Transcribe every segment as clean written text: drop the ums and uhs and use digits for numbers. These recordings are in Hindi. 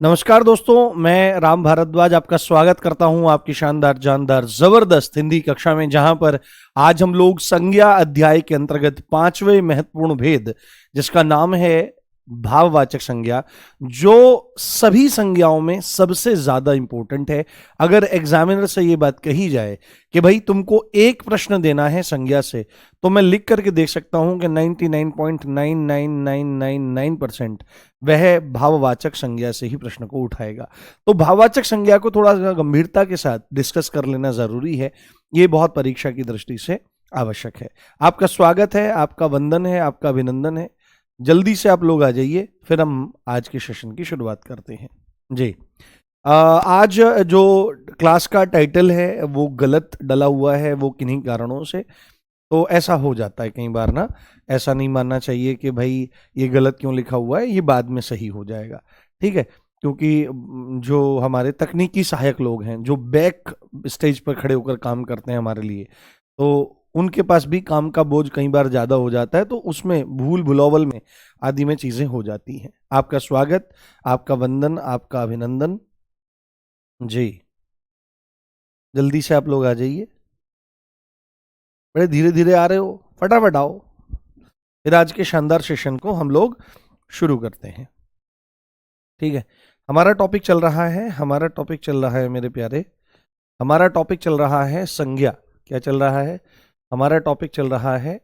नमस्कार दोस्तों, मैं राम भारद्वाज आपका स्वागत करता हूं आपकी शानदार जानदार जबरदस्त हिंदी कक्षा में, जहां पर आज हम लोग संज्ञा अध्याय के अंतर्गत पांचवें महत्वपूर्ण भेद जिसका नाम है भाववाचक संज्ञा, जो सभी संज्ञाओं में सबसे ज्यादा इंपॉर्टेंट है। अगर एग्जामिनर से ये बात कही जाए कि भाई तुमको एक प्रश्न देना है संज्ञा से, तो मैं लिख करके देख सकता हूं कि 99.99999% वह भाववाचक संज्ञा से ही प्रश्न को उठाएगा। तो भाववाचक संज्ञा को थोड़ा सा गंभीरता के साथ डिस्कस कर लेना जरूरी है। ये बहुत परीक्षा की दृष्टि से आवश्यक है। आपका स्वागत है, आपका वंदन है, आपका अभिनंदन है। जल्दी से आप लोग आ जाइए, फिर हम आज के सेशन की शुरुआत करते हैं जी। आज जो क्लास का टाइटल है वो गलत डला हुआ है, वो किन्हीं कारणों से। तो ऐसा हो जाता है कई बार ना, ऐसा नहीं मानना चाहिए कि भाई ये गलत क्यों लिखा हुआ है, ये बाद में सही हो जाएगा, ठीक है। क्योंकि जो हमारे तकनीकी सहायक लोग हैं, जो बैक स्टेज पर खड़े होकर काम करते हैं हमारे लिए, तो उनके पास भी काम का बोझ कई बार ज़्यादा हो जाता है, तो उसमें भूल भुलावल में आदि में चीज़ें हो जाती हैं। आपका स्वागत, आपका वंदन, आपका अभिनंदन जी। जल्दी से आप लोग आ जाइए, बड़े धीरे धीरे आ रहे हो, फटाफट आओ। फिर आज के शानदार सेशन को हम लोग शुरू करते हैं, ठीक है। हमारा टॉपिक चल रहा है, मेरे प्यारे, हमारा टॉपिक चल रहा है संज्ञा। क्या चल रहा है? हमारा टॉपिक चल रहा है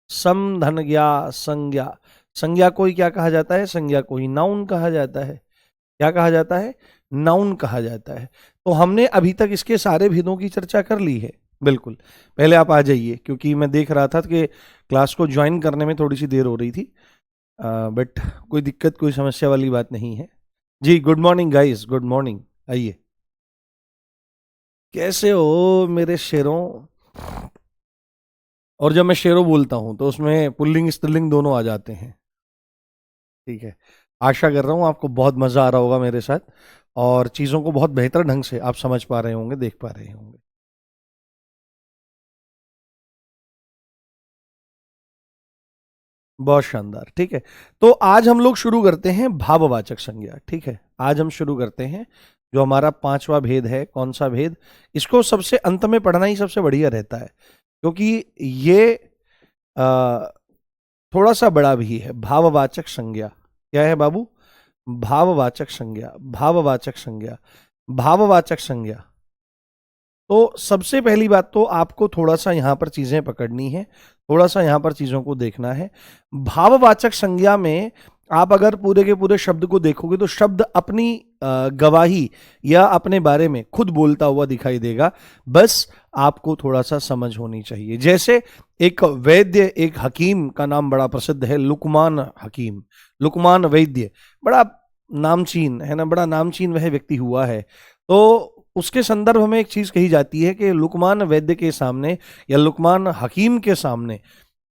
समधनज्ञा संज्ञा। संज्ञा को ही क्या कहा जाता है? संज्ञा को ही नाउन कहा जाता है। क्या कहा जाता है? नाउन कहा जाता है। तो हमने अभी तक इसके सारे भेदों की चर्चा कर ली है। बिल्कुल, पहले आप आ जाइए, क्योंकि मैं देख रहा था कि क्लास को ज्वाइन करने में थोड़ी सी देर हो रही थी, बट कोई दिक्कत, कोई समस्या वाली बात नहीं है जी। Good morning guys, good morning. आइए, कैसे हो मेरे शेरों? और जब मैं शेरों बोलता हूं तो उसमें पुल्लिंग स्त्रीलिंग दोनों आ जाते हैं, ठीक है। आशा कर रहा हूं आपको बहुत मजा आ रहा होगा मेरे साथ, और चीजों को बहुत बेहतर ढंग से आप समझ पा रहे होंगे, देख पा रहे होंगे। बहुत शानदार, ठीक है। तो आज हम लोग शुरू करते हैं भाववाचक संज्ञा, ठीक है। आज हम शुरू करते हैं जो हमारा पांचवा भेद है। कौन सा भेद? इसको सबसे अंत में पढ़ना ही सबसे बढ़िया रहता है, क्योंकि ये आ, थोड़ा सा बड़ा भी है। भाववाचक संज्ञा क्या है बाबू? भाववाचक संज्ञा, भाववाचक संज्ञा, भाववाचक संज्ञा। तो सबसे पहली बात तो आपको थोड़ा सा यहां पर चीजें पकड़नी है, थोड़ा सा यहां पर चीजों को देखना है। भाववाचक संज्ञा में आप अगर पूरे के पूरे शब्द को देखोगे तो शब्द अपनी गवाही या अपने बारे में खुद बोलता हुआ दिखाई देगा। बस आपको थोड़ा सा समझ होनी चाहिए। जैसे एक वैद्य, एक हकीम का नाम बड़ा प्रसिद्ध है, लुकमान हकीम, लुकमान वैद्य, बड़ा नामचीन है ना, बड़ा नामचीन वह व्यक्ति हुआ है। तो उसके संदर्भ में एक चीज कही जाती है कि लुकमान वैद्य के सामने या लुकमान हकीम के सामने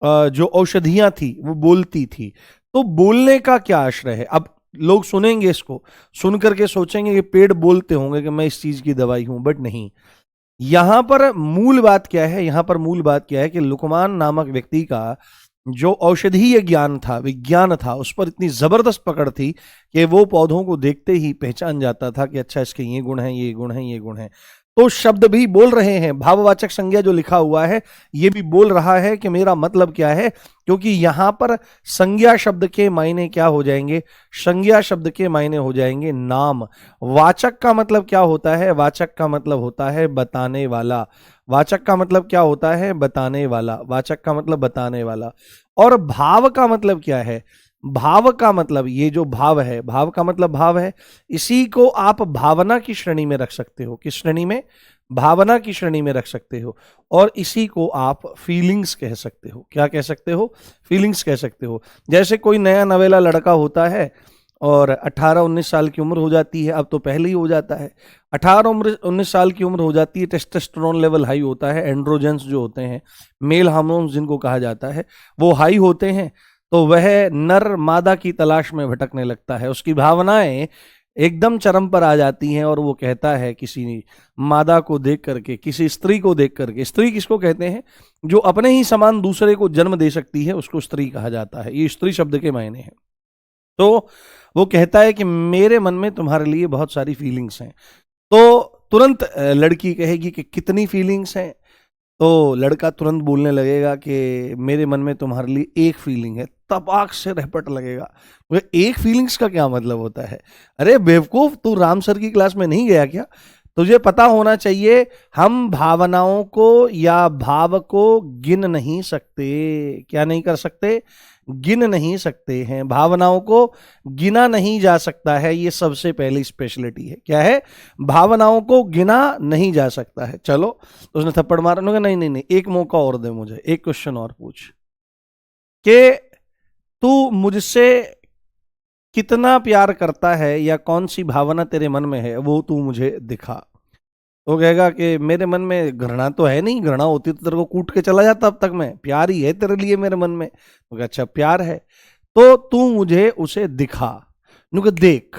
जो औषधियां थी वो बोलती थी। तो बोलने का क्या आश्रय है? अब लोग सुनेंगे, इसको सुन करके सोचेंगे कि पेड़ बोलते होंगे कि मैं इस चीज की दवाई हूं, बट नहीं। यहां पर मूल बात क्या है? यहां पर मूल बात क्या है कि लुकमान नामक व्यक्ति का जो औषधीय ज्ञान था, विज्ञान था, उस पर इतनी जबरदस्त पकड़ थी कि वो पौधों को देखते ही पहचान जाता था कि अच्छा इसके ये गुण हैं, ये गुण हैं, ये गुण हैं। तो शब्द भी बोल रहे हैं, भाववाचक संज्ञा जो लिखा हुआ है ये भी बोल रहा है कि मेरा मतलब क्या है। क्योंकि यहां पर संज्ञा शब्द के मायने क्या हो जाएंगे? संज्ञा शब्द के मायने हो जाएंगे नाम। वाचक का मतलब क्या होता है? वाचक का मतलब होता है बताने वाला। वाचक का मतलब क्या होता है? बताने वाला। वाचक का मतलब बताने वाला। और भाव का मतलब क्या है? भाव का मतलब, ये जो भाव है, भाव का मतलब भाव है, इसी को आप भावना की श्रेणी में रख सकते हो। किस श्रेणी में? भावना की श्रेणी में रख सकते हो। और इसी को आप फीलिंग्स कह सकते हो। क्या कह सकते हो? फीलिंग्स कह सकते हो। जैसे कोई नया नवेला लड़का होता है और 18-19 साल की उम्र हो जाती है, अब तो पहले ही हो जाता है, 18-19 साल की उम्र हो जाती है, टेस्टोस्टेरोन लेवल हाई होता है, एंड्रोजेंस जो होते हैं, मेल हार्मोन्स जिनको कहा जाता है, वो हाई होते हैं। तो वह नर मादा की तलाश में भटकने लगता है, उसकी भावनाएं एकदम चरम पर आ जाती हैं और वो कहता है किसी मादा को देख करके, किसी स्त्री को देख करके। स्त्री किसको कहते हैं? जो अपने ही समान दूसरे को जन्म दे सकती है, उसको स्त्री कहा जाता है। ये स्त्री शब्द के मायने हैं। तो वो कहता है कि मेरे मन में तुम्हारे लिए बहुत सारी फीलिंग्स हैं। तो तुरंत लड़की कहेगी कि कितनी फीलिंग्स हैं? तो लड़का तुरंत बोलने लगेगा कि मेरे मन में तुम्हारे लिए एक फीलिंग है। तपाक से रपट लगेगा, वो एक फीलिंग्स का क्या मतलब होता है? अरे बेवकूफ, तू राम सर की क्लास में नहीं गया क्या? तुझे पता होना चाहिए, हम भावनाओं को या भाव को गिन नहीं सकते। क्या नहीं कर सकते? गिन नहीं सकते हैं। भावनाओं को गिना नहीं जा सकता है, ये सबसे पहली स्पेशलिटी है। क्या है? भावनाओं को गिना नहीं जा सकता है। चलो, तो उसने थप्पड़ मारा, उन्होंने कहा, नहीं नहीं नहीं, एक मौका और दे मुझे, एक क्वेश्चन और पूछ कि तू मुझसे कितना प्यार करता है या कौन सी भावना तेरे मन में है, वो तू मुझे दिखा। वो कहेगा कि मेरे मन में घृणा तो है नहीं, घृणा होती तो तेरे को कूट के चला जाता अब तक मैं, प्यार ही है तेरे लिए मेरे मन में। तो कहा, अच्छा प्यार है तो तू मुझे उसे दिखा। नुका देख,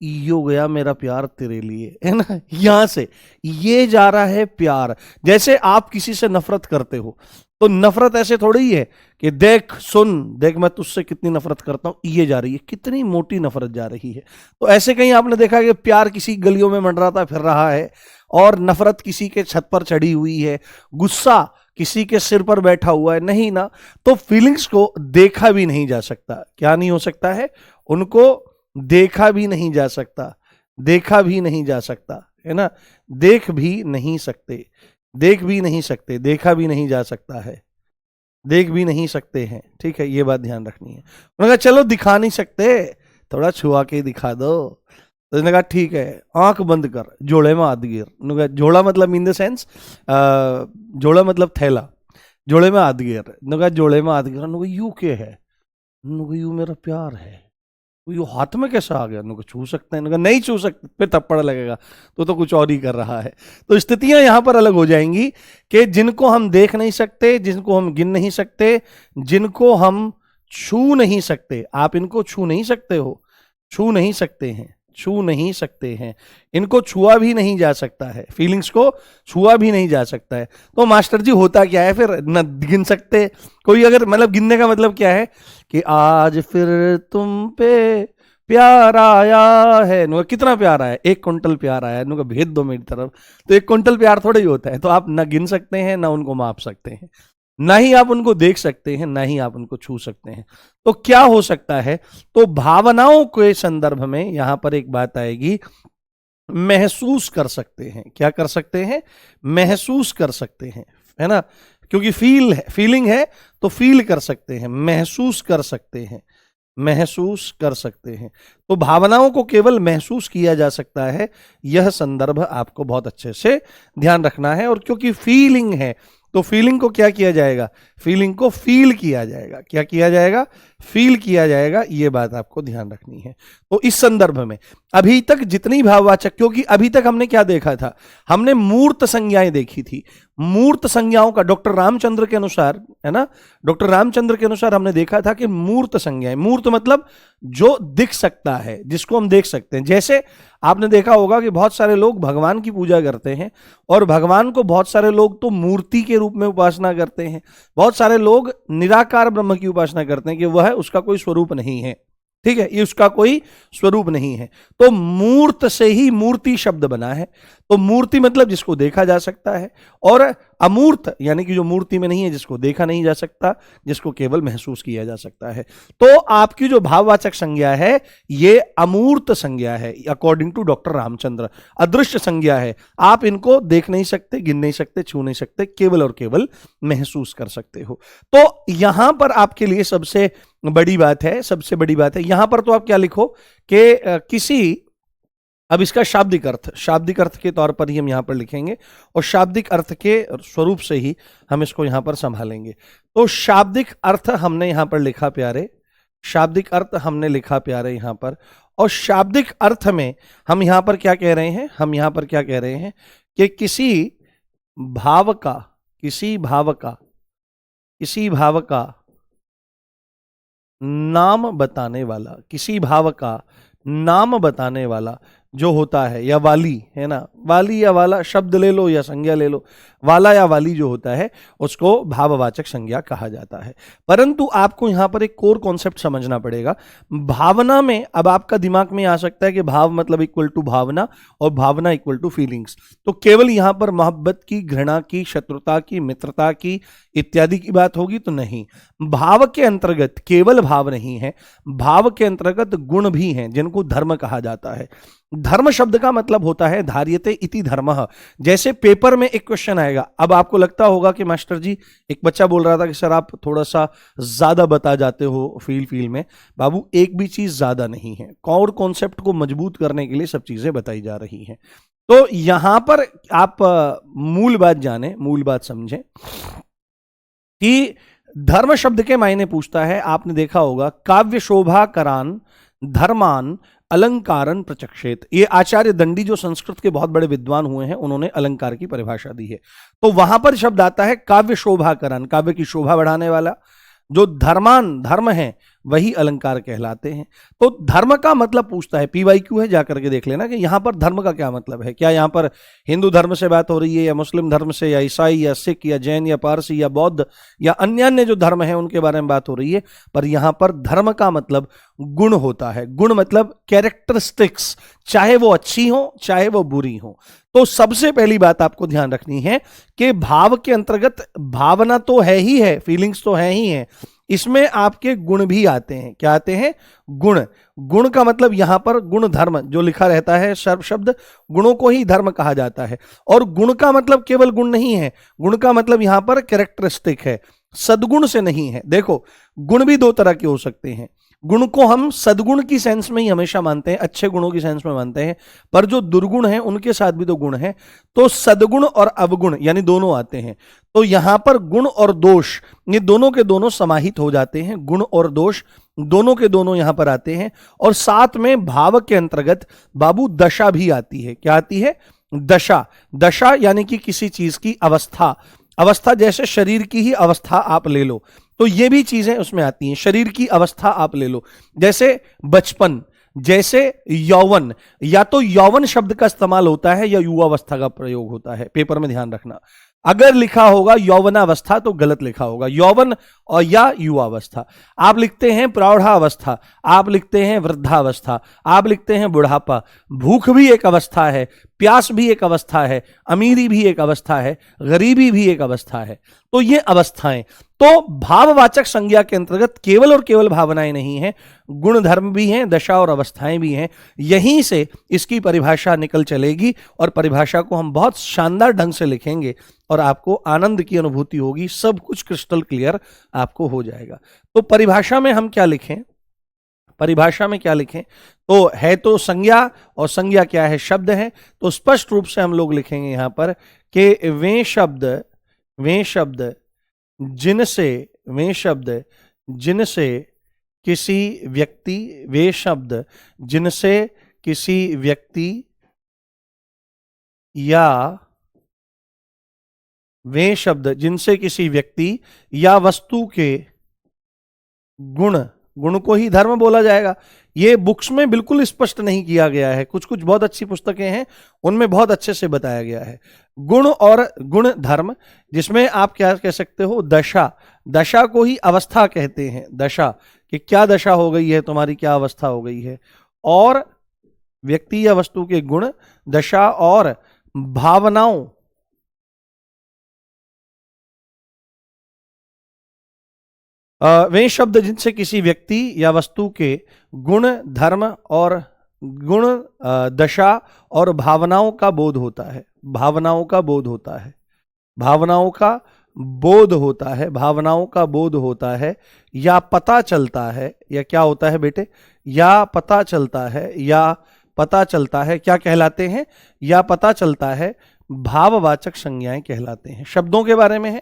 यो गया मेरा प्यार तेरे लिए, है ना? यहां से ये जा रहा है प्यार। जैसे आप किसी से नफरत करते हो, तो नफरत ऐसे थोड़ी ही है कि देख सुन, देख मैं तुझसे कितनी नफरत करता हूं, ये जा रही है, कितनी मोटी नफरत जा रही है। तो ऐसे कहीं आपने देखा कि प्यार किसी गलियों में मंडराता फिर रहा है और नफरत किसी के छत पर चढ़ी हुई है, गुस्सा किसी के सिर पर बैठा हुआ है? नहीं ना। तो फीलिंग्स को देखा भी नहीं जा सकता। क्या नहीं हो सकता है? उनको देखा भी नहीं जा सकता, देखा भी नहीं जा सकता, है ना? देख भी नहीं सकते, देख भी नहीं सकते, देखा भी नहीं जा सकता है, देख भी नहीं सकते हैं। ठीक है, ये बात ध्यान रखनी है। उन्होंने कहा चलो दिखा नहीं सकते, थोड़ा छुआ के दिखा दो। तो उसने कहा ठीक है, आंख बंद कर, जोड़े में हाथ गिर। उन्होंने कहा जोड़ा मतलब इन द सेंस, जोड़ा मतलब थैला, जोड़े में हाथ गिर। उन्होंने कहा जोड़े में हाथ गिर। उन्होंने कहा यू के है? उन्होंने कहा यू मेरा प्यार है। ये हाथ में कैसा आ गया? उनको छू सकते हैं? नहीं छू सकते, फिर थप्पड़ लगेगा, तो कुछ और ही कर रहा है। तो स्थितियां यहां पर अलग हो जाएंगी कि जिनको हम देख नहीं सकते, जिनको हम गिन नहीं सकते, जिनको हम छू नहीं सकते। आप इनको छू नहीं सकते हो, छू नहीं सकते हैं, छू नहीं सकते हैं। इनको छुआ भी नहीं जा सकता है, फीलिंग्स को छुआ भी नहीं जा सकता है। तो मास्टर जी होता क्या है फिर? न गिन सकते कोई, अगर मतलब गिनने का मतलब क्या है कि आज फिर तुम पे प्यार आया है। नुका कितना प्यार आया? 1 क्विंटल प्यार आया। नुका भेज दो मेरी तरफ। तो 1 क्विंटल प्यार थोड़ा ही होता है। तो आप ना गिन सकते हैं, ना उनको माप सकते हैं, ना ही आप उनको देख सकते हैं, ना ही आप उनको छू सकते हैं। तो क्या हो सकता है? तो भावनाओं के संदर्भ में यहां पर एक बात आएगी, महसूस कर सकते हैं। क्या कर सकते हैं? महसूस कर सकते हैं, है ना? क्योंकि फील है, फीलिंग है, तो फील कर सकते हैं, महसूस कर सकते हैं, महसूस कर सकते हैं। तो भावनाओं को केवल महसूस किया जा सकता है। यह संदर्भ आपको बहुत अच्छे से ध्यान रखना है। और क्योंकि फीलिंग है, तो फीलिंग को क्या किया जाएगा? फीलिंग को फील किया जाएगा। क्या किया जाएगा? फील किया जाएगा। ये बात आपको ध्यान रखनी है। तो इस संदर्भ में अभी तक जितनी भाववाचक, क्योंकि अभी तक हमने क्या देखा था? हमने मूर्त संज्ञाएं देखी थी। मूर्त संज्ञाओं का डॉक्टर रामचंद्र के अनुसार, है ना, डॉक्टर रामचंद्र के अनुसार हमने देखा था कि मूर्त संज्ञाएं, मूर्त मतलब जो दिख सकता है, जिसको हम देख सकते हैं। जैसे आपने देखा होगा कि बहुत सारे लोग भगवान की पूजा करते हैं और भगवान को बहुत सारे लोग तो मूर्ति के रूप में उपासना करते हैं, बहुत सारे लोग निराकार ब्रह्म की उपासना करते हैं कि वह उसका कोई स्वरूप नहीं है। ठीक है, ये उसका कोई स्वरूप नहीं है। तो मूर्त से ही मूर्ति शब्द बना है। तो मूर्ति मतलब जिसको देखा जा सकता है, और अमूर्त यानी कि जो मूर्ति में नहीं है, जिसको देखा नहीं जा सकता, जिसको केवल महसूस किया जा सकता है। तो आपकी जो भाववाचक संज्ञा है, ये अमूर्त संज्ञा है अकॉर्डिंग टू डॉक्टर रामचंद्र। अदृश्य संज्ञा है। आप इनको देख नहीं सकते, गिन नहीं सकते, छू नहीं सकते, केवल और केवल महसूस कर सकते हो। तो यहां पर आपके लिए सबसे बड़ी बात है, सबसे बड़ी बात है यहां पर, तो आप क्या लिखो कि किसी, अब इसका शाब्दिक अर्थ, शाब्दिक अर्थ के तौर पर ही हम यहां पर लिखेंगे और शाब्दिक अर्थ के स्वरूप से ही हम इसको यहां पर संभालेंगे। तो शाब्दिक अर्थ हमने यहां पर लिखा प्यारे, शाब्दिक अर्थ हमने लिखा प्यारे यहां पर। और शाब्दिक अर्थ में हम यहां पर क्या कह रहे हैं? हम यहां पर क्या कह रहे हैं कि किसी भाव का, किसी भाव का, किसी भाव का नाम बताने वाला, किसी भाव का नाम बताने वाला, जो होता है, या वाली, है ना, वाली या वाला शब्द ले लो या संज्ञा ले लो, वाला या वाली जो होता है उसको भाववाचक संज्ञा कहा जाता है। परंतु आपको यहां पर एक कोर कॉन्सेप्ट समझना पड़ेगा। भावना में अब आपका दिमाग में आ सकता है कि भाव मतलब इक्वल टू भावना और भावना इक्वल टू फीलिंग्स, तो केवल यहां पर मोहब्बत की, घृणा की, शत्रुता की, मित्रता की इत्यादि की बात होगी तो नहीं। भाव के अंतर्गत केवल भाव नहीं है, भाव के अंतर्गत गुण भी हैं जिनको धर्म कहा जाता है। धर्म शब्द का मतलब होता है धार्यते इति धर्मः। जैसे पेपर में एक क्वेश्चन आएगा, अब आपको लगता होगा कि मास्टर जी, एक बच्चा बोल रहा था कि सर आप थोड़ा सा ज्यादा बता जाते हो फील में। बाबू, एक भी चीज ज्यादा नहीं है, कोर कॉन्सेप्ट को मजबूत करने के लिए सब चीजें बताई जा रही हैं। तो यहां पर आप मूल बात जाने, मूल बात समझें कि धर्म शब्द के मायने पूछता है, आपने देखा होगा, काव्य शोभा करान धर्मान अलंकारन प्रचक्षेत। ये आचार्य दंडी जो संस्कृत के बहुत बड़े विद्वान हुए हैं, उन्होंने अलंकार की परिभाषा दी है। तो वहां पर शब्द आता है काव्य शोभा करान, काव्य की शोभा बढ़ाने वाला। जो धर्मान, धर्म है, वही अलंकार कहलाते हैं। तो धर्म का मतलब पूछता है, पीवाईक्यू है, जाकर के देख लेना कि यहां पर धर्म का क्या मतलब है। क्या यहां पर हिंदू धर्म से बात हो रही है, या मुस्लिम धर्म से, या ईसाई, या सिख, या जैन, या पारसी, या बौद्ध, या अन्य अन्य जो धर्म है उनके बारे में बात हो रही है। पर यहां पर धर्म का मतलब गुण होता है। गुण मतलब कैरेक्टरिस्टिक्स, चाहे वो अच्छी हो चाहे वो बुरी हो। तो सबसे पहली बात आपको ध्यान रखनी है कि भाव के अंतर्गत भावना तो है ही है, फीलिंग्स तो है ही है, इसमें आपके गुण भी आते हैं। क्या आते हैं? गुण। गुण का मतलब यहां पर गुण धर्म जो लिखा रहता है, सर्व शब्द, गुणों को ही धर्म कहा जाता है। और गुण का मतलब केवल गुण नहीं है, गुण का मतलब यहां पर कैरेक्टरिस्टिक है, सद्गुण से नहीं है। देखो, गुण भी दो तरह के हो सकते हैं। गुण को हम सद्गुण की सेंस में ही हमेशा मानते हैं, अच्छे गुणों की सेंस में मानते हैं, पर जो दुर्गुण है उनके साथ भी तो गुण है। तो सद्गुण और अवगुण यानी दोनों आते हैं। तो यहां पर गुण और दोष, ये दोनों के दोनों समाहित हो जाते हैं। गुण और दोष दोनों के दोनों यहां पर आते हैं। और साथ में भाव के अंतर्गत बाबू दशा भी आती है। क्या आती है? दशा। दशा यानी कि किसी चीज की अवस्था। अवस्था जैसे शरीर की ही अवस्था आप ले लो, तो ये भी चीजें उसमें आती हैं। शरीर की अवस्था आप ले लो, जैसे बचपन, जैसे यौवन। या तो यौवन शब्द का इस्तेमाल होता है या युवावस्था का प्रयोग होता है। पेपर में ध्यान रखना, अगर लिखा होगा यौवनावस्था तो गलत लिखा होगा, यौवन और या युवावस्था। आप लिखते हैं प्रौढ़ावस्था, आप लिखते हैं वृद्धावस्था, आप लिखते हैं बुढ़ापा। भूख भी एक अवस्था है, प्यास भी एक अवस्था है, अमीरी भी एक अवस्था है, गरीबी भी एक अवस्था है। तो ये अवस्थाएं, तो भाववाचक संज्ञा के अंतर्गत केवल और केवल भावनाएं नहीं हैं, गुण धर्म भी हैं, दशा और अवस्थाएं भी हैं। यहीं से इसकी परिभाषा निकल चलेगी और परिभाषा को हम बहुत शानदार ढंग से लिखेंगे और आपको आनंद की अनुभूति होगी, सब कुछ क्रिस्टल क्लियर आपको हो जाएगा। तो परिभाषा में हम क्या लिखें? परिभाषा में क्या लिखें? तो है तो संज्ञा, और संज्ञा क्या है? शब्द है। तो स्पष्ट रूप से हम लोग लिखेंगे यहां पर कि वे शब्द जिनसे किसी व्यक्ति, वे शब्द जिनसे किसी व्यक्ति या वे शब्द जिनसे किसी व्यक्ति या वस्तु के गुण, गुण को ही धर्म बोला जाएगा। ये बुक्स में बिल्कुल स्पष्ट नहीं किया गया है, कुछ कुछ बहुत अच्छी पुस्तकें हैं उनमें बहुत अच्छे से बताया गया है। गुण और गुण धर्म, जिसमें आप क्या कह सकते हो? दशा। दशा को ही अवस्था कहते हैं। दशा कि क्या दशा हो गई है तुम्हारी, क्या अवस्था हो गई है। और व्यक्ति या वस्तु के गुण, दशा और भावनाओं, वे शब्द जिनसे किसी व्यक्ति या वस्तु के गुण, धर्म और गुण, दशा और भावनाओं का बोध होता है। भावनाओं का बोध होता है, भावनाओं का बोध होता है, भावनाओं का बोध होता है, या पता चलता है, या क्या होता है बेटे? या पता चलता है, या पता चलता है। क्या कहलाते हैं? या पता चलता है। भाववाचक संज्ञाएं कहलाते हैं। शब्दों के बारे में है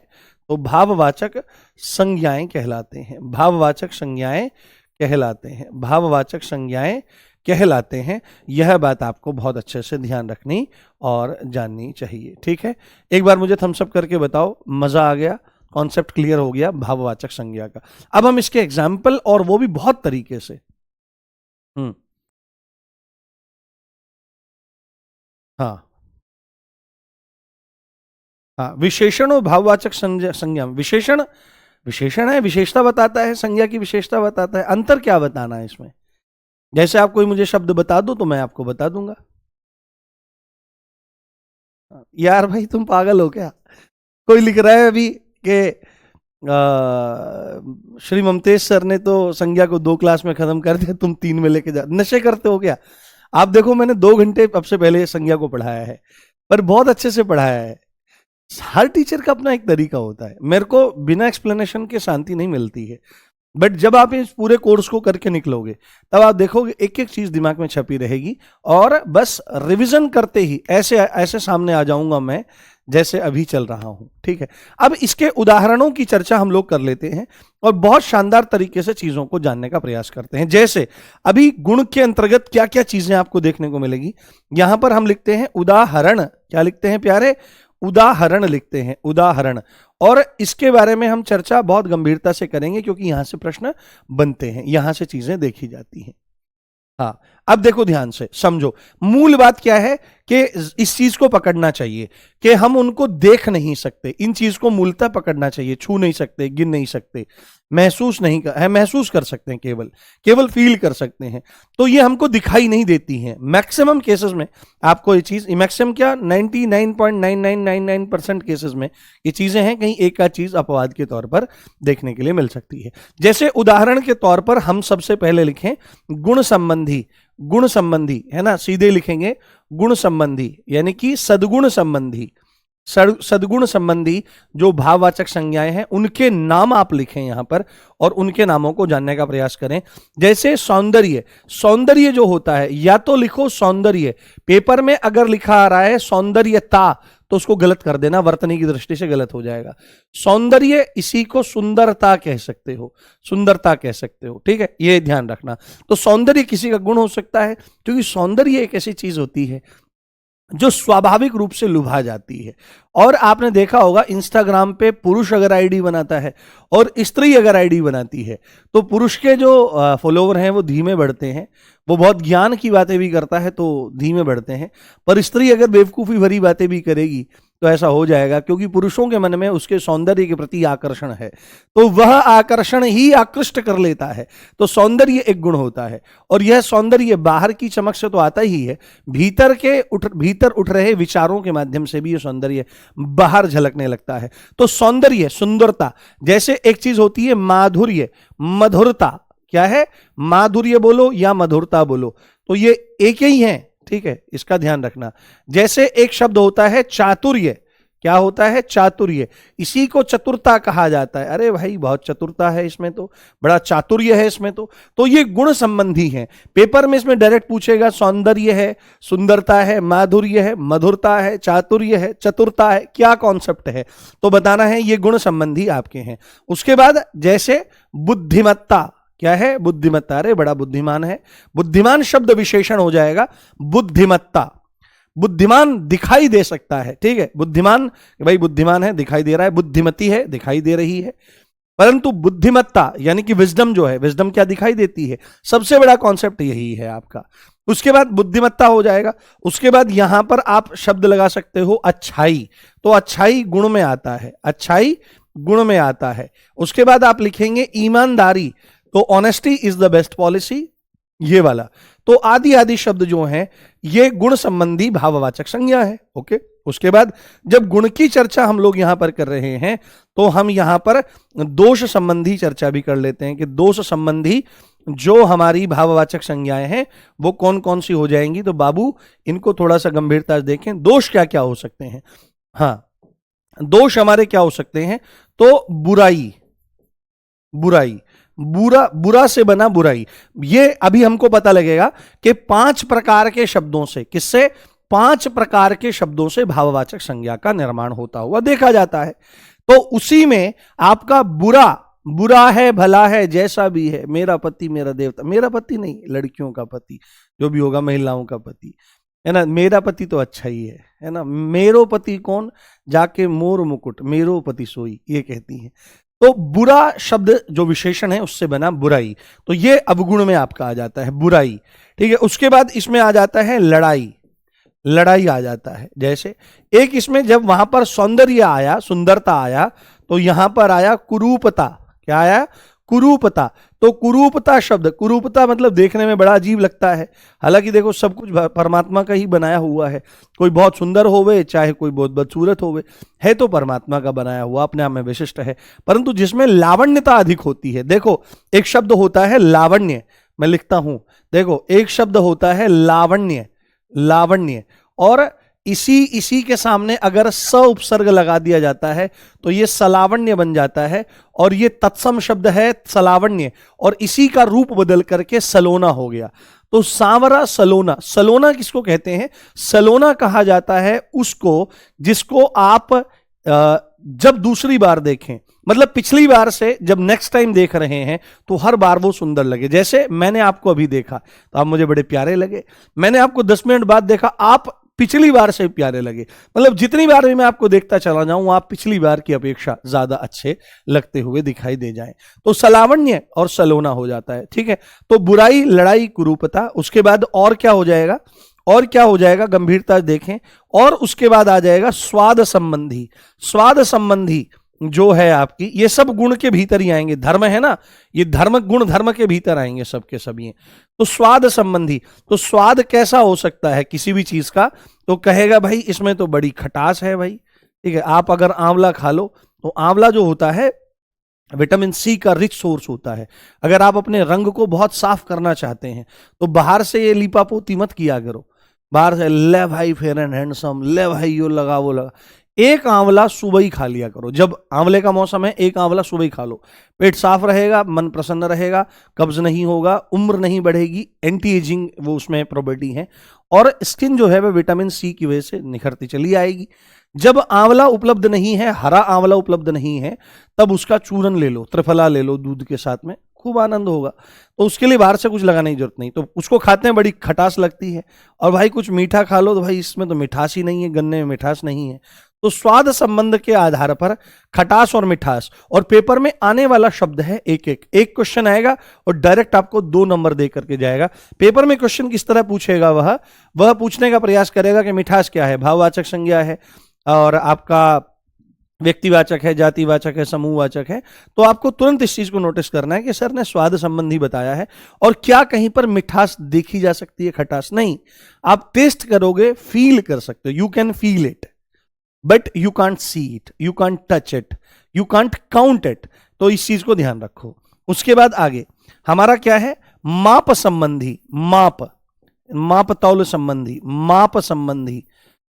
तो भाववाचक संज्ञाएं कहलाते हैं। भाववाचक संज्ञाएं कहलाते हैं। भाववाचक संज्ञाएं कहलाते हैं। यह बात आपको बहुत अच्छे से ध्यान रखनी और जाननी चाहिए। ठीक है, एक बार मुझे थम्स अप करके बताओ, मजा आ गया, कॉन्सेप्ट क्लियर हो गया भाववाचक संज्ञा का। अब हम इसके एग्जाम्पल, और वो भी बहुत तरीके से। हाँ हाँ, विशेषण और भाववाचक संज्ञा, विशेषण विशेषण है, विशेषता बताता है, संज्ञा की विशेषता बताता है। अंतर क्या बताना है इसमें? जैसे आप कोई मुझे शब्द बता दो तो मैं आपको बता दूंगा। यार भाई तुम पागल हो क्या? कोई लिख रहा है अभी कि श्री ममतेश सर ने तो संज्ञा को 2 क्लास में खत्म कर दिया, तुम 3 में लेके जा, नशे करते हो क्या? आप देखो मैंने 2 घंटे अब से पहले संज्ञा को पढ़ाया है, पर बहुत अच्छे से पढ़ाया है। हर टीचर का अपना एक तरीका होता है, मेरे को बिना एक्सप्लेनेशन के शांति नहीं मिलती है, बट जब आप इस पूरे कोर्स को करके निकलोगे तब आप देखोगे एक एक चीज दिमाग में छपी रहेगी, और बस रिवीजन करते ही ऐसे ऐसे सामने आ जाऊंगा मैं जैसे अभी चल रहा हूं। ठीक है, अब इसके उदाहरणों की चर्चा हम लोग कर लेते हैं और बहुत शानदार तरीके से चीजों को जानने का प्रयास करते हैं। जैसे अभी गुण के अंतर्गत क्या क्या चीजें आपको देखने को मिलेगी, यहां पर हम लिखते हैं उदाहरण। क्या लिखते हैं प्यारे? उदाहरण लिखते हैं, उदाहरण। और इसके बारे में हम चर्चा बहुत गंभीरता से करेंगे क्योंकि यहां से प्रश्न बनते हैं, यहां से चीजें देखी जाती हैं। हाँ, अब देखो ध्यान से समझो, मूल बात क्या है कि इस चीज को पकड़ना चाहिए कि हम उनको देख नहीं सकते, इन चीज को मूलतः पकड़ना चाहिए, छू नहीं सकते, गिन नहीं सकते, महसूस नहीं कर, है महसूस कर सकते हैं, केवल केवल फील कर सकते हैं, तो ये हमको दिखाई नहीं देती हैं मैक्सिमम केसेस में। आपको ये चीज, मैक्सिमम क्या 99.9999% केसेस में ये चीजें हैं, कहीं एक आध चीज अपवाद के तौर पर देखने के लिए मिल सकती है। जैसे उदाहरण के तौर पर हम सबसे पहले लिखें गुण संबंधी, गुण संबंधी है ना, सीधे लिखेंगे गुण संबंधी यानी कि सद्गुण संबंधी, सद्गुण संबंधी जो भाववाचक संज्ञाएं हैं उनके नाम आप लिखें यहां पर और उनके नामों को जानने का प्रयास करें। जैसे सौंदर्य, सौंदर्य जो होता है, या तो लिखो सौंदर्य, पेपर में अगर लिखा आ रहा है सौंदर्यता तो उसको गलत कर देना, वर्तनी की दृष्टि से गलत हो जाएगा। सौंदर्य, इसी को सुंदरता कह सकते हो, सुंदरता कह सकते हो, ठीक है, ये ध्यान रखना। तो सौंदर्य किसी का गुण हो सकता है, क्योंकि सौंदर्य एक ऐसी चीज होती है जो स्वाभाविक रूप से लुभा जाती है। और आपने देखा होगा इंस्टाग्राम पे पुरुष अगर आईडी बनाता है और स्त्री अगर आईडी बनाती है तो पुरुष के जो फॉलोवर हैं वो धीमे बढ़ते हैं, वो बहुत ज्ञान की बातें भी करता है तो धीमे बढ़ते हैं, पर स्त्री अगर बेवकूफ़ी भरी बातें भी करेगी तो ऐसा हो जाएगा, क्योंकि पुरुषों के मन में उसके सौंदर्य के प्रति आकर्षण है, तो वह आकर्षण ही आकृष्ट कर लेता है। तो सौंदर्य एक गुण होता है, और यह सौंदर्य बाहर की चमक से तो आता ही है, भीतर उठ रहे विचारों के माध्यम से भी यह सौंदर्य बाहर झलकने लगता है। तो सौंदर्य, सुंदरता, जैसे एक चीज होती है माधुर्य, मधुरता, क्या है, माधुर्य बोलो या मधुरता बोलो, तो ये एक ही है, ठीक है, इसका ध्यान रखना। जैसे एक शब्द होता है चातुर्य, क्या होता है, चातुर्य, इसी को चतुरता कहा जाता है। अरे भाई बहुत चतुरता है इसमें, तो बड़ा चातुर्य है इसमें, तो ये गुण संबंधी है। पेपर में इसमें डायरेक्ट पूछेगा सौंदर्य है, सुंदरता है, माधुर्य है, मधुरता है, चातुर्य है, चतुरता है, क्या कॉन्सेप्ट है, तो बताना है ये गुण संबंधी आपके हैं। उसके बाद जैसे बुद्धिमत्ता, क्या है, बुद्धिमत्ता, अरे बड़ा बुद्धिमान है, बुद्धिमान शब्द विशेषण हो जाएगा बुद्धिमत्ता। बुद्धिमान दिखाई दे सकता है, ठीक है, बुद्धिमान भाई बुद्धिमान है, दिखाई दे रहा है, बुद्धिमती है, दिखाई दे रही है, परंतु बुद्धिमत्ता यानी कि विजडम जो है, विजडम क्या दिखाई देती है, सबसे बड़ा कॉन्सेप्ट यही है आपका। उसके बाद बुद्धिमत्ता हो जाएगा। उसके बाद यहां पर आप शब्द लगा सकते हो अच्छाई, तो अच्छाई गुण में आता है, अच्छाई गुण में आता है। उसके बाद आप लिखेंगे ईमानदारी, तो honesty is the best policy, ये वाला। तो आदि आदि शब्द जो हैं ये गुण संबंधी भाववाचक संज्ञा है, ओके। उसके बाद जब गुण की चर्चा हम लोग यहां पर कर रहे हैं तो हम यहां पर दोष संबंधी चर्चा भी कर लेते हैं कि दोष संबंधी जो हमारी भाववाचक संज्ञाएं हैं वो कौन कौन सी हो जाएंगी। तो बाबू इनको थोड़ा सा गंभीरता से देखें, दोष क्या क्या हो सकते हैं। हाँ, दोष हमारे क्या हो सकते हैं, तो बुराई, बुराई, बुरा से बना बुराई। ये अभी हमको पता लगेगा कि 5 प्रकार के शब्दों से, किससे, 5 प्रकार के शब्दों से भाववाचक संज्ञा का निर्माण होता हुआ देखा जाता है। तो उसी में आपका बुरा, बुरा है, भला है, जैसा भी है, मेरा पति मेरा देवता, मेरा पति नहीं, लड़कियों का पति, जो भी होगा महिलाओं का पति, है ना, मेरा पति तो अच्छा ही है ना, मेरो पति कौन, जाके मोर मुकुट मेरो पति सोई, ये कहती हैं। तो बुरा शब्द जो विशेषण है उससे बना बुराई, तो ये अवगुण में आपका आ जाता है बुराई, ठीक है। उसके बाद इसमें आ जाता है लड़ाई, लड़ाई आ जाता है। जैसे एक इसमें जब वहां पर सौंदर्य आया, सुंदरता आया, तो यहां पर आया कुरूपता। क्या आया? कुरूपता। तो कुरूपता शब्द, कुरूपता मतलब देखने में बड़ा अजीब लगता है, हालांकि देखो सब कुछ परमात्मा का ही बनाया हुआ है। कोई बहुत सुंदर होवे, चाहे कोई बहुत बदसूरत होवे, है तो परमात्मा का बनाया हुआ, अपने आप में विशिष्ट है। परंतु जिसमें लावण्यता अधिक होती है, देखो एक शब्द होता है लावण्य, मैं लिखता हूं, देखो एक शब्द होता है लावण्य, लावण्य, और इसी के सामने अगर स उपसर्ग लगा दिया जाता है तो ये सलावण्य बन जाता है, और ये तत्सम शब्द है सलावण्य, और इसी का रूप बदल करके सलोना हो गया। तो सांवरा सलोना, सलोना किसको कहते हैं? सलोना कहा जाता है उसको जिसको आप जब दूसरी बार देखें, मतलब पिछली बार से जब नेक्स्ट टाइम देख रहे हैं तो हर बार वो सुंदर लगे। जैसे मैंने आपको अभी देखा तो आप मुझे बड़े प्यारे लगे, मैंने आपको 10 मिनट बाद देखा, आप पिछली बार से प्यारे लगे। मतलब जितनी बार भी मैं आपको देखता चला जाऊं, आप पिछली बार की अपेक्षा ज्यादा अच्छे लगते हुए दिखाई दे जाएं। तो सलावण्य और सलोना हो जाता है, ठीक है। तो बुराई, लड़ाई, कुरूपता, उसके बाद और क्या हो जाएगा, और क्या हो जाएगा, गंभीरता देखें, और उसके बाद आ जाएगा स्वाद संबंधी। स्वाद संबंधी जो है आपकी, ये सब गुण के भीतर ही आएंगे, धर्म है ना, ये धर्म गुण धर्म के भीतर आएंगे सबके सब ये। तो स्वाद संबंधी, तो स्वाद कैसा हो सकता है किसी भी चीज का, तो कहेगा भाई इसमें तो बड़ी खटास है भाई, ठीक है। आप अगर आंवला खा लो तो आंवला जो होता है विटामिन सी का रिच सोर्स होता है। अगर आप अपने रंग को बहुत साफ करना चाहते हैं तो बाहर से ये लीपापोती मत किया करो, बाहर से ले भाई फेयर एंड हैंडसम, ले भाई यो लगा वो लगा। एक आंवला सुबह ही खा लिया करो, जब आंवले का मौसम है एक आंवला सुबह ही खा लो, पेट साफ रहेगा, मन प्रसन्न रहेगा, कब्ज नहीं होगा, उम्र नहीं बढ़ेगी, एंटी एजिंग वो उसमें प्रॉपर्टी है, और स्किन जो है वह विटामिन सी की वजह से निखरती चली आएगी। जब आंवला उपलब्ध नहीं है, हरा आंवला उपलब्ध नहीं है, तब उसका चूरन ले लो, त्रिफला ले लो दूध के साथ में, खूब आनंद होगा। तो उसके लिए बाहर से कुछ लगाने की जरूरत नहीं, तो उसको खाते हैं बड़ी खटास लगती है। और भाई कुछ मीठा खा लो तो भाई इसमें तो मिठास ही नहीं है, गन्ने में मिठास नहीं है। तो स्वाद संबंध के आधार पर खटास और मिठास, और पेपर में आने वाला शब्द है एक क्वेश्चन आएगा और डायरेक्ट आपको 2 नंबर दे करके जाएगा। पेपर में क्वेश्चन किस तरह पूछेगा, वह पूछने का प्रयास करेगा कि मिठास क्या है, भाववाचक संज्ञा है, और आपका व्यक्तिवाचक है, जातिवाचक है, समूहवाचक है। तो आपको तुरंत इस चीज को नोटिस करना है कि सर ने स्वाद संबंधी बताया है, और क्या कहीं पर मिठास देखी जा सकती है, खटास नहीं। आप टेस्ट करोगे, फील कर सकते हो, you can feel it but you can't see it, you can't touch it, you can't count it. तो इस चीज को ध्यान रखो। उसके बाद आगे हमारा क्या है, माप संबंधी, माप तौल संबंधी, माप संबंधी,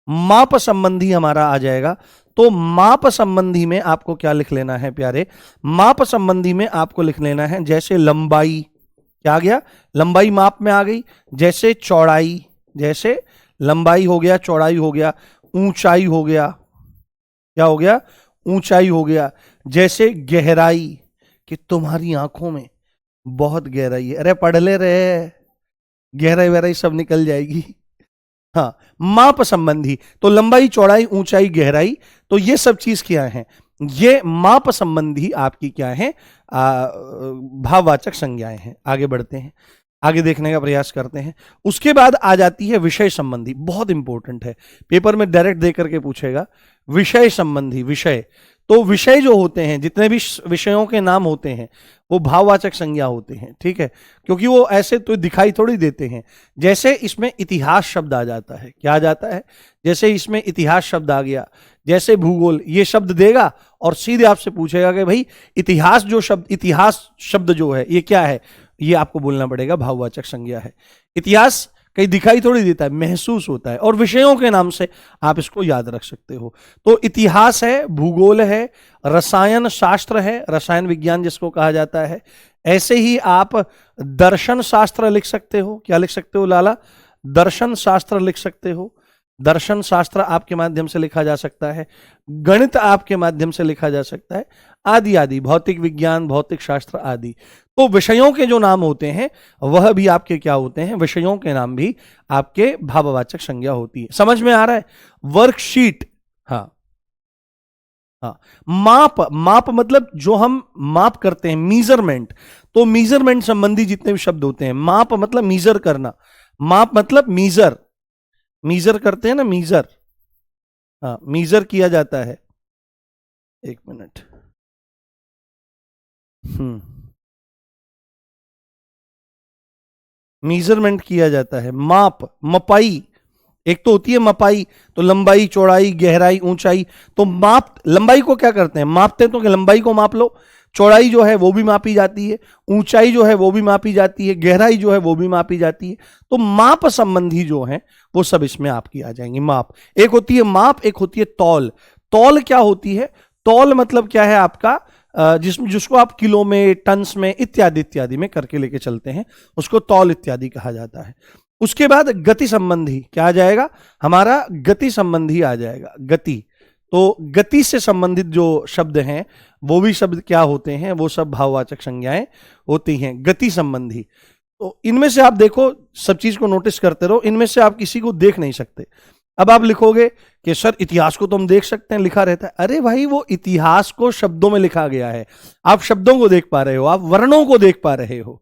माप संबंधी हमारा आ जाएगा। तो माप संबंधी में आपको क्या लिख लेना है प्यारे, माप संबंधी में आपको लिख लेना है जैसे लंबाई, क्या आ गया, लंबाई माप में आ गई। जैसे चौड़ाई, जैसे लंबाई हो गया, चौड़ाई हो गया, ऊंचाई हो गया, क्या हो गया, ऊंचाई हो गया। जैसे गहराई, कि तुम्हारी आंखों में बहुत गहराई है, अरे पढ़ ले रहे, गहराई वहराई सब निकल जाएगी। हाँ, माप संबंधी, तो लंबाई, चौड़ाई, ऊंचाई, गहराई, तो ये सब चीज क्या है, ये माप संबंधी आपकी क्या है, भाववाचक संज्ञाएं हैं। आगे बढ़ते हैं, आगे देखने का प्रयास करते हैं। उसके बाद आ जाती है विषय संबंधी, बहुत इंपॉर्टेंट है, पेपर में डायरेक्ट दे करके पूछेगा। विषय संबंधी, विषय, तो विषय जो होते हैं, जितने भी विषयों के नाम होते हैं वो भाववाचक संज्ञा होते हैं, ठीक है, क्योंकि वो ऐसे तो दिखाई थोड़ी देते हैं। जैसे इसमें इतिहास शब्द आ जाता है, क्या आ जाता है, जैसे इसमें इतिहास शब्द आ गया, जैसे भूगोल, ये शब्द देगा और सीधे आपसे पूछेगा कि भाई इतिहास जो शब्द, इतिहास शब्द जो है ये क्या है, ये आपको बोलना पड़ेगा, भाववाचक संज्ञा है। इतिहास कहीं दिखाई थोड़ी देता है, महसूस होता है, और विषयों के नाम से आप इसको याद रख सकते हो। तो इतिहास है, भूगोल है, रसायन शास्त्र है, रसायन विज्ञान जिसको कहा जाता है। ऐसे ही आप दर्शन शास्त्र लिख सकते हो, क्या लिख सकते हो लाला, दर्शन शास्त्र लिख सकते हो, दर्शन शास्त्र आपके माध्यम से लिखा जा सकता है, गणित आपके माध्यम से लिखा जा सकता है, आदि आदि, भौतिक विज्ञान, भौतिक शास्त्र आदि। तो विषयों के जो नाम होते हैं वह भी आपके क्या होते हैं, विषयों के नाम भी आपके भाववाचक संज्ञा होती है। समझ में आ रहा है, वर्कशीट, हाँ हाँ, माप, माप मतलब जो हम माप करते हैं, मीजरमेंट, तो मीजरमेंट संबंधी जितने भी शब्द होते हैं, माप मतलब मीजर करना, माप मतलब मीजर, मीजर करते हैं ना, मीजर, हाँ मीजर किया जाता है। एक मिनट, मीजरमेंट किया जाता है, माप, मपाई। एक तो होती है मपाई, तो लंबाई, चौड़ाई, गहराई, ऊंचाई। तो माप, लंबाई को क्या करते हैं, मापते हैं, तो कि लंबाई को माप लो। चौड़ाई जो है वो भी मापी जाती है, ऊंचाई जो है वो भी मापी जाती है, गहराई जो है वो भी मापी जाती है। तो माप संबंधी जो है वो सब इसमें आपकी आ जाएंगी। माप, एक होती है माप, एक होती है तौल। तौल क्या होती है, तौल मतलब क्या है आपका, जिसको आप किलो में, टन्स में, इत्यादि इत्यादि में करके लेके चलते हैं, उसको तौल इत्यादि कहा जाता है। उसके बाद गति संबंधी क्या आ जाएगा, हमारा गति संबंधी आ जाएगा, गति। तो गति से संबंधित जो शब्द हैं वो भी शब्द क्या होते हैं, वो सब भाववाचक संज्ञाएं होती हैं, गति संबंधी। तो इनमें से आप देखो, सब चीज को नोटिस करते रहो, इनमें से आप किसी को देख नहीं सकते। अब आप लिखोगे कि सर इतिहास को तो हम देख सकते हैं, लिखा रहता है। अरे भाई, वो इतिहास को शब्दों में लिखा गया है, आप शब्दों को देख पा रहे हो, आप वर्णों को देख पा रहे हो,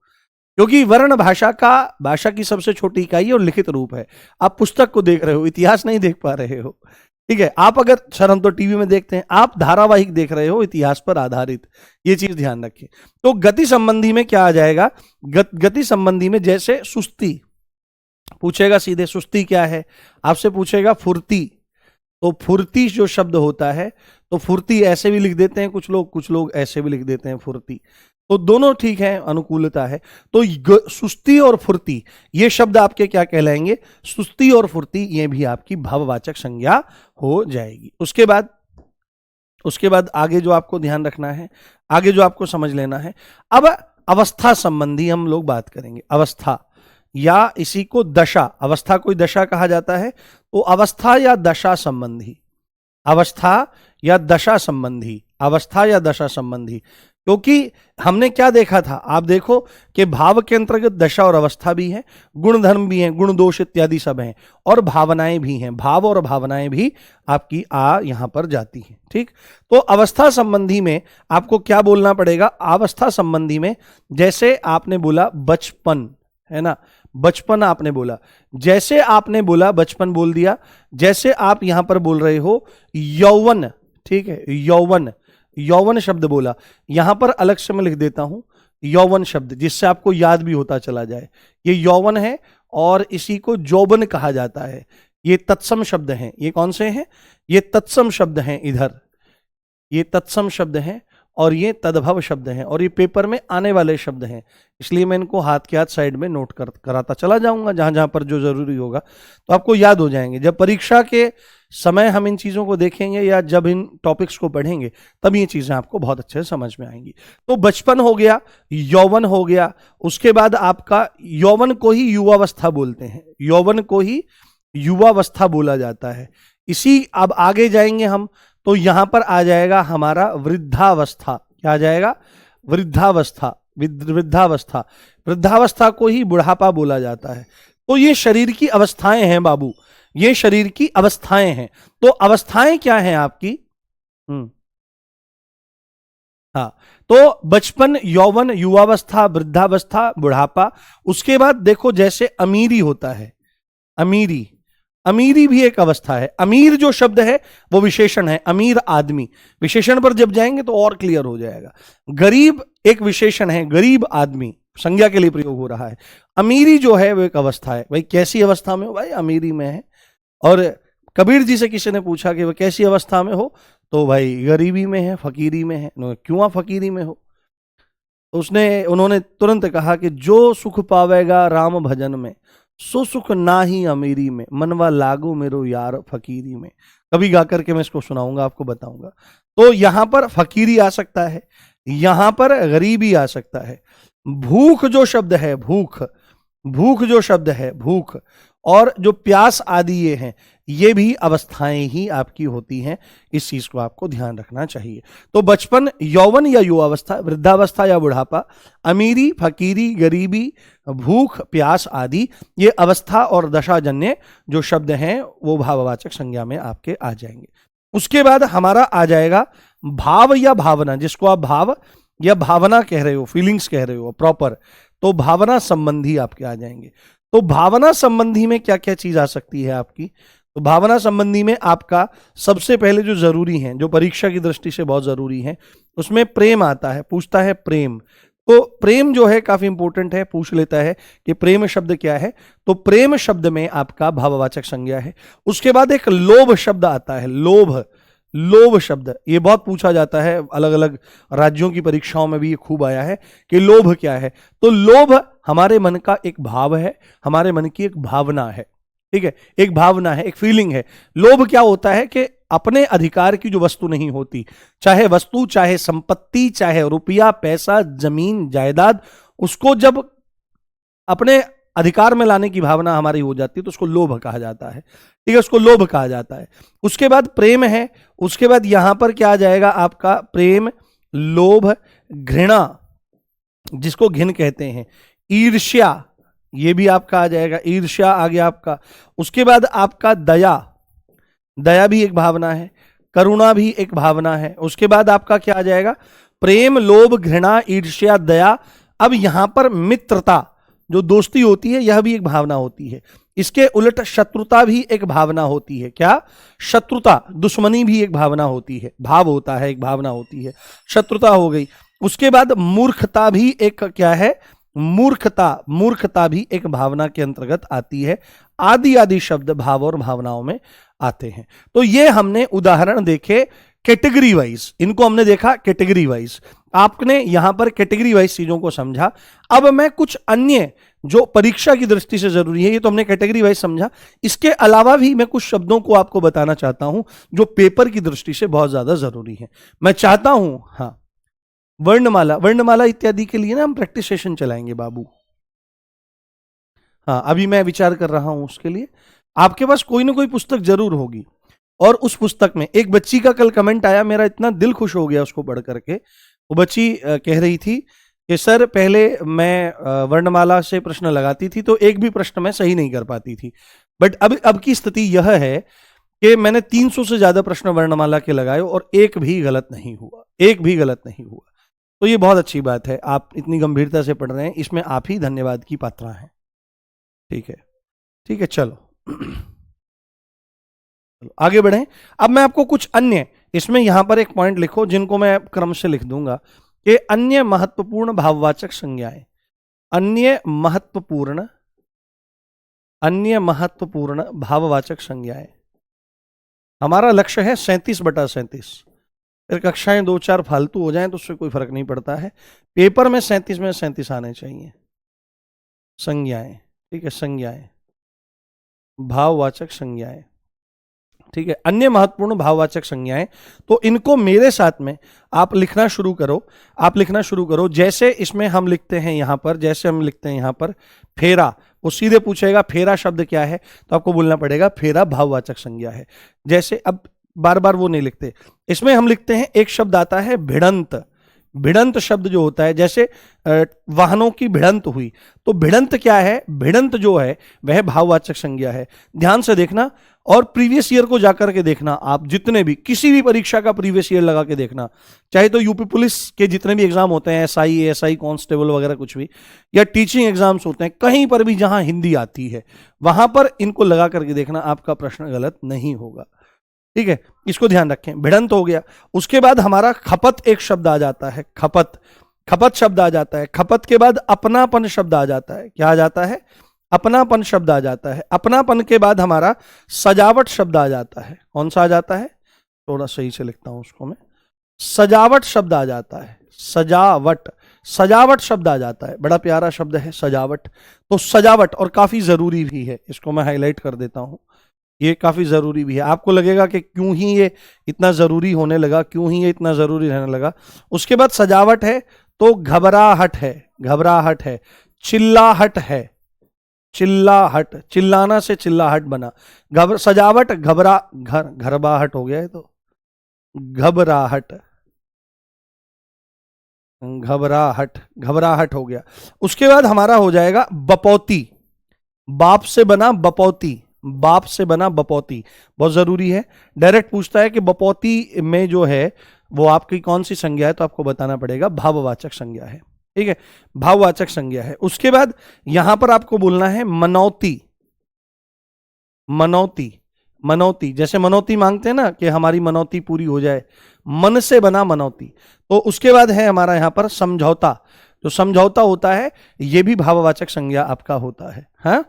क्योंकि वर्ण भाषा की सबसे छोटी इकाई और लिखित रूप है। आप पुस्तक को देख रहे हो, इतिहास नहीं देख पा रहे हो। ठीक है, आप अगर, सर हम तो टीवी में देखते हैं, आप धारावाहिक देख रहे हो इतिहास पर आधारित, ये चीज ध्यान रखें। तो गति संबंधी में क्या आ जाएगा, गति संबंधी में जैसे सुस्ती पूछेगा सीधे, सुस्ती क्या है, आपसे पूछेगा फुर्ती, तो फुर्ती जो शब्द होता है, तो फुर्ती ऐसे भी लिख देते हैं कुछ लोग ऐसे भी लिख देते हैं फुर्ती, तो दोनों ठीक है, अनुकूलता है। तो सुस्ती और फुर्ती ये शब्द आपके क्या कहलाएंगे, सुस्ती और फुर्ती, ये भी आपकी भाववाचक संज्ञा हो जाएगी। उसके बाद आगे जो आपको ध्यान रखना है, आगे जो आपको समझ लेना है, अब अवस्था संबंधी हम लोग बात करेंगे। अवस्था या इसी को दशा, अवस्था कोई दशा कहा जाता है, तो अवस्था या दशा संबंधी, अवस्था या दशा संबंधी, अवस्था या दशा संबंधी। क्योंकि हमने क्या देखा था, आप देखो कि भाव के अंतर्गत दशा और अवस्था भी है, गुण धर्म भी हैं, गुण दोष इत्यादि सब हैं, और भावनाएं भी हैं, भाव और भावनाएं भी आपकी यहां पर जाती हैं। ठीक, तो अवस्था संबंधी में आपको क्या बोलना पड़ेगा, अवस्था संबंधी में जैसे आपने बोला बचपन, है ना, बचपन आपने बोला, जैसे आपने बोला बचपन बोल दिया, जैसे आप यहां पर बोल रहे हो यौवन, ठीक है, यौवन, यौवन शब्द बोला, यहां पर अलग से मैं लिख देता हूं यौवन शब्द, जिससे आपको याद भी होता चला जाए। ये यौवन है और इसी को जौबन कहा जाता है। ये तत्सम शब्द हैं, ये कौन से हैं, ये तत्सम शब्द हैं, इधर ये तत्सम शब्द हैं और ये तद्भव शब्द हैं, और ये पेपर में आने वाले शब्द हैं, इसलिए मैं इनको हाथ के हाथ साइड में नोट कराता चला जाऊंगा, जहां जहां पर जो जरूरी होगा तो आपको याद हो जाएंगे। जब परीक्षा के समय हम इन चीजों को देखेंगे या जब इन टॉपिक्स को पढ़ेंगे तब ये चीजें आपको बहुत अच्छे से समझ में आएंगी। तो बचपन हो गया, यौवन हो गया, उसके बाद आपका यौवन को ही युवावस्था बोलते हैं, यौवन को ही युवावस्था बोला जाता है। इसी अब आगे जाएंगे हम, तो यहां पर आ जाएगा हमारा वृद्धावस्था, क्या आ जाएगा, वृद्धावस्था, वृद्धावस्था, वृद्धावस्था को ही बुढ़ापा बोला जाता है। तो ये शरीर की अवस्थाएं हैं बाबू, ये शरीर की अवस्थाएं हैं। तो अवस्थाएं क्या हैं आपकी, हाँ, तो बचपन, यौवन, युवावस्था, वृद्धावस्था, बुढ़ापा। उसके बाद देखो जैसे अमीरी होता है, अमीरी, अमीरी भी एक अवस्था है। अमीर जो शब्द है वो विशेषण है, अमीर आदमी, विशेषण पर जब जाएंगे तो और क्लियर हो जाएगा। गरीब एक विशेषण है, गरीब आदमी संज्ञा के लिए प्रयोग हो रहा है। अमीरी जो है वो एक अवस्था है। भाई कैसी अवस्था में हो, भाई अमीरी में है। और कबीर जी से किसी ने पूछा कि वह कैसी अवस्था में हो, तो भाई गरीबी में है, फकीरी में है। क्यों फकीरी में हो, उन्होंने तुरंत कहा कि जो सुख पावेगा राम भजन में, सो सुख ना ही अमीरी में, मनवा लागू मेरो यार फकीरी में। कभी गा करके मैं इसको सुनाऊंगा, आपको बताऊंगा। तो यहां पर फकीरी आ सकता है, यहां पर गरीबी आ सकता है। भूख जो शब्द है, भूख, भूख जो शब्द है, भूख, और जो प्यास आदि ये हैं, ये भी अवस्थाएं ही आपकी होती हैं। इस चीज को आपको ध्यान रखना चाहिए। तो बचपन, यौवन या युवावस्था, वृद्धावस्था या बुढ़ापा, अमीरी, फकीरी, गरीबी, भूख, प्यास आदि, ये अवस्था और दशाजन्य जो शब्द हैं वो भाववाचक संज्ञा में आपके आ जाएंगे। उसके बाद हमारा आ जाएगा भाव या भावना, जिसको आप भाव या भावना कह रहे हो, फीलिंग्स कह रहे हो प्रॉपर, तो भावना संबंधी आपके आ जाएंगे। तो भावना संबंधी में क्या क्या चीज आ सकती है आपकी? तो भावना संबंधी में आपका सबसे पहले जो जरूरी है, जो परीक्षा की दृष्टि से बहुत जरूरी है, उसमें प्रेम आता है। पूछता है प्रेम, तो प्रेम जो है काफी इंपॉर्टेंट है, पूछ लेता है कि प्रेम शब्द क्या है। तो प्रेम शब्द में आपका भाववाचक संज्ञा है। उसके बाद एक लोभ शब्द आता है, लोभ, लोभ शब्द, ये बहुत पूछा जाता है, अलग अलग राज्यों की परीक्षाओं में भी ये खूब आया है कि लोभ क्या है। तो लोभ हमारे मन का एक भाव है, हमारे मन की एक भावना है, ठीक है, एक भावना है, एक फीलिंग है। लोभ क्या होता है कि अपने अधिकार की जो वस्तु नहीं होती, चाहे वस्तु, चाहे संपत्ति, चाहे रुपया, पैसा, जमीन, जायदाद, उसको जब अपने अधिकार में लाने की भावना हमारी हो जाती है तो उसको लोभ कहा जाता है, ठीक है, उसको लोभ कहा जाता है। उसके बाद प्रेम है, उसके बाद यहां पर क्या आ जाएगा आपका? प्रेम, लोभ, घृणा जिसको घिन कहते हैं, ईर्ष्या, ये भी आपका आ जाएगा, ईर्ष्या आ गया आपका। उसके बाद आपका दया, दया भी एक भावना है, करुणा भी एक भावना है। उसके बाद आपका क्या आ जाएगा? प्रेम, लोभ, घृणा, ईर्ष्या, दया। अब यहां पर मित्रता, जो दोस्ती होती है, यह भी एक भावना होती है। इसके उलट शत्रुता भी एक भावना होती है। क्या? शत्रुता, दुश्मनी भी एक भावना होती है, भाव होता है, एक भावना होती है, शत्रुता हो गई। उसके बाद मूर्खता भी एक क्या है? मूर्खता, मूर्खता भी एक भावना के अंतर्गत आती है। आदि आदि शब्द भाव और भावनाओं में आते हैं। तो ये हमने उदाहरण देखे कैटेगरी वाइज, इनको हमने देखा कैटेगरी वाइज, आपने यहां पर कैटेगरी वाइज चीजों को समझा। अब मैं कुछ अन्य जो परीक्षा की दृष्टि से जरूरी है, ये तो हमने कैटेगरी वाइज समझा, इसके अलावा भी मैं कुछ शब्दों को आपको बताना चाहता हूं जो पेपर की दृष्टि से बहुत ज्यादा जरूरी है। मैं चाहता हूं, हाँ, वर्णमाला, वर्णमाला इत्यादि के लिए ना हम प्रैक्टिस सेशन चलाएंगे बाबू। हाँ, अभी मैं विचार कर रहा हूं उसके लिए। आपके पास कोई ना कोई पुस्तक जरूर होगी, और उस पुस्तक में एक बच्ची का कल कमेंट आया, मेरा इतना दिल खुश हो गया उसको पढ़ करके। वो बच्ची कह रही थी कि सर पहले मैं वर्णमाला से प्रश्न लगाती थी तो एक भी प्रश्न मैं सही नहीं कर पाती थी, बट अब की स्थिति यह है कि मैंने 300 से ज्यादा प्रश्न वर्णमाला के लगाए और एक भी गलत नहीं हुआ, एक भी गलत नहीं हुआ। तो ये बहुत अच्छी बात है, आप इतनी गंभीरता से पढ़ रहे हैं, इसमें आप ही धन्यवाद की पात्र हैं। ठीक है, ठीक है, चलो आगे बढ़ें। अब मैं आपको कुछ अन्य, इसमें यहां पर एक पॉइंट लिखो जिनको मैं क्रम से लिख दूंगा कि अन्य महत्वपूर्ण भाववाचक संज्ञाएं, अन्य महत्वपूर्ण भाववाचक संज्ञाएं। हमारा लक्ष्य है 37/37। फिर कक्षाएं 2-4 फालतू हो जाएं तो उससे कोई फर्क नहीं पड़ता है, पेपर में 37 में 37 आने चाहिए। संज्ञाएं, ठीक है, संज्ञाएं, भाववाचक संज्ञाएं, ठीक है, अन्य महत्वपूर्ण भाववाचक संज्ञाएं। तो इनको मेरे साथ में आप लिखना शुरू करो, आप लिखना शुरू करो। जैसे इसमें हम लिखते हैं यहां पर, जैसे हम लिखते हैं यहां पर फेरा, वो सीधे पूछेगा फेरा शब्द क्या है, तो आपको बोलना पड़ेगा फेरा भाववाचक संज्ञा है। जैसे अब बार बार वो नहीं लिखते, इसमें हम लिखते हैं, एक शब्द आता है भिड़ंत। भिड़ंत शब्द जो होता है, जैसे वाहनों की भिड़ंत हुई, तो भिड़ंत क्या है? भिड़ंत जो है वह भाववाचक संज्ञा है। ध्यान से देखना और प्रीवियस ईयर को जाकर के देखना, आप जितने भी किसी भी परीक्षा का प्रीवियस ईयर लगा के देखना, चाहे तो यूपी पुलिस के जितने भी एग्जाम होते हैं, एसआई, एएसआई, कांस्टेबल वगैरह कुछ भी, या टीचिंग एग्जाम्स होते हैं, कहीं पर भी जहां हिंदी आती है वहां पर इनको लगा करके देखना, आपका प्रश्न गलत नहीं होगा। ठीक है, इसको ध्यान रखें। भिड़ंत हो गया। उसके बाद हमारा खपत एक शब्द आ जाता है, खपत, खपत शब्द आ जाता है। खपत के बाद अपनापन शब्द आ जाता है। क्या आ जाता है? अपनापन शब्द आ जाता है। अपनापन के बाद हमारा सजावट शब्द आ जाता है। कौन सा आ जाता है? थोड़ा सही से लिखता हूं उसको मैं, सजावट शब्द आ जाता है। सजावट, सजावट शब्द आ जाता है, बड़ा प्यारा शब्द है सजावट। तो सजावट, और काफी जरूरी भी है, इसको मैं हाईलाइट कर देता हूं, ये काफी जरूरी भी है। आपको लगेगा कि क्यों ही ये इतना जरूरी होने लगा, क्यों ही ये इतना जरूरी रहने लगा। उसके बाद सजावट है तो घबराहट है, घबराहट है, चिल्लाहट है, चिल्लाहट, चिल्लाना से चिल्लाहट बना, सजावट, घरबाहट हो गया है, तो घबराहट, घबराहट, घबराहट हो गया। उसके बाद हमारा हो जाएगा बपौती, बाप से बना बपौती, बाप से बना बपौती, बहुत जरूरी है। डायरेक्ट पूछता है कि बपौती में जो है वो आपकी कौन सी संज्ञा है, तो आपको बताना पड़ेगा भाववाचक संज्ञा है। ठीक है, भाववाचक संज्ञा है। उसके बाद यहां पर आपको बोलना है मनौती। मनौती, मनौती, जैसे मनौती मांगते हैं ना कि हमारी मनौती पूरी हो जाए, मन से बना मनौती। तो उसके बाद है हमारा यहां पर समझौता। जो समझौता होता है ये भी भाववाचक संज्ञा आपका होता है। हाँ,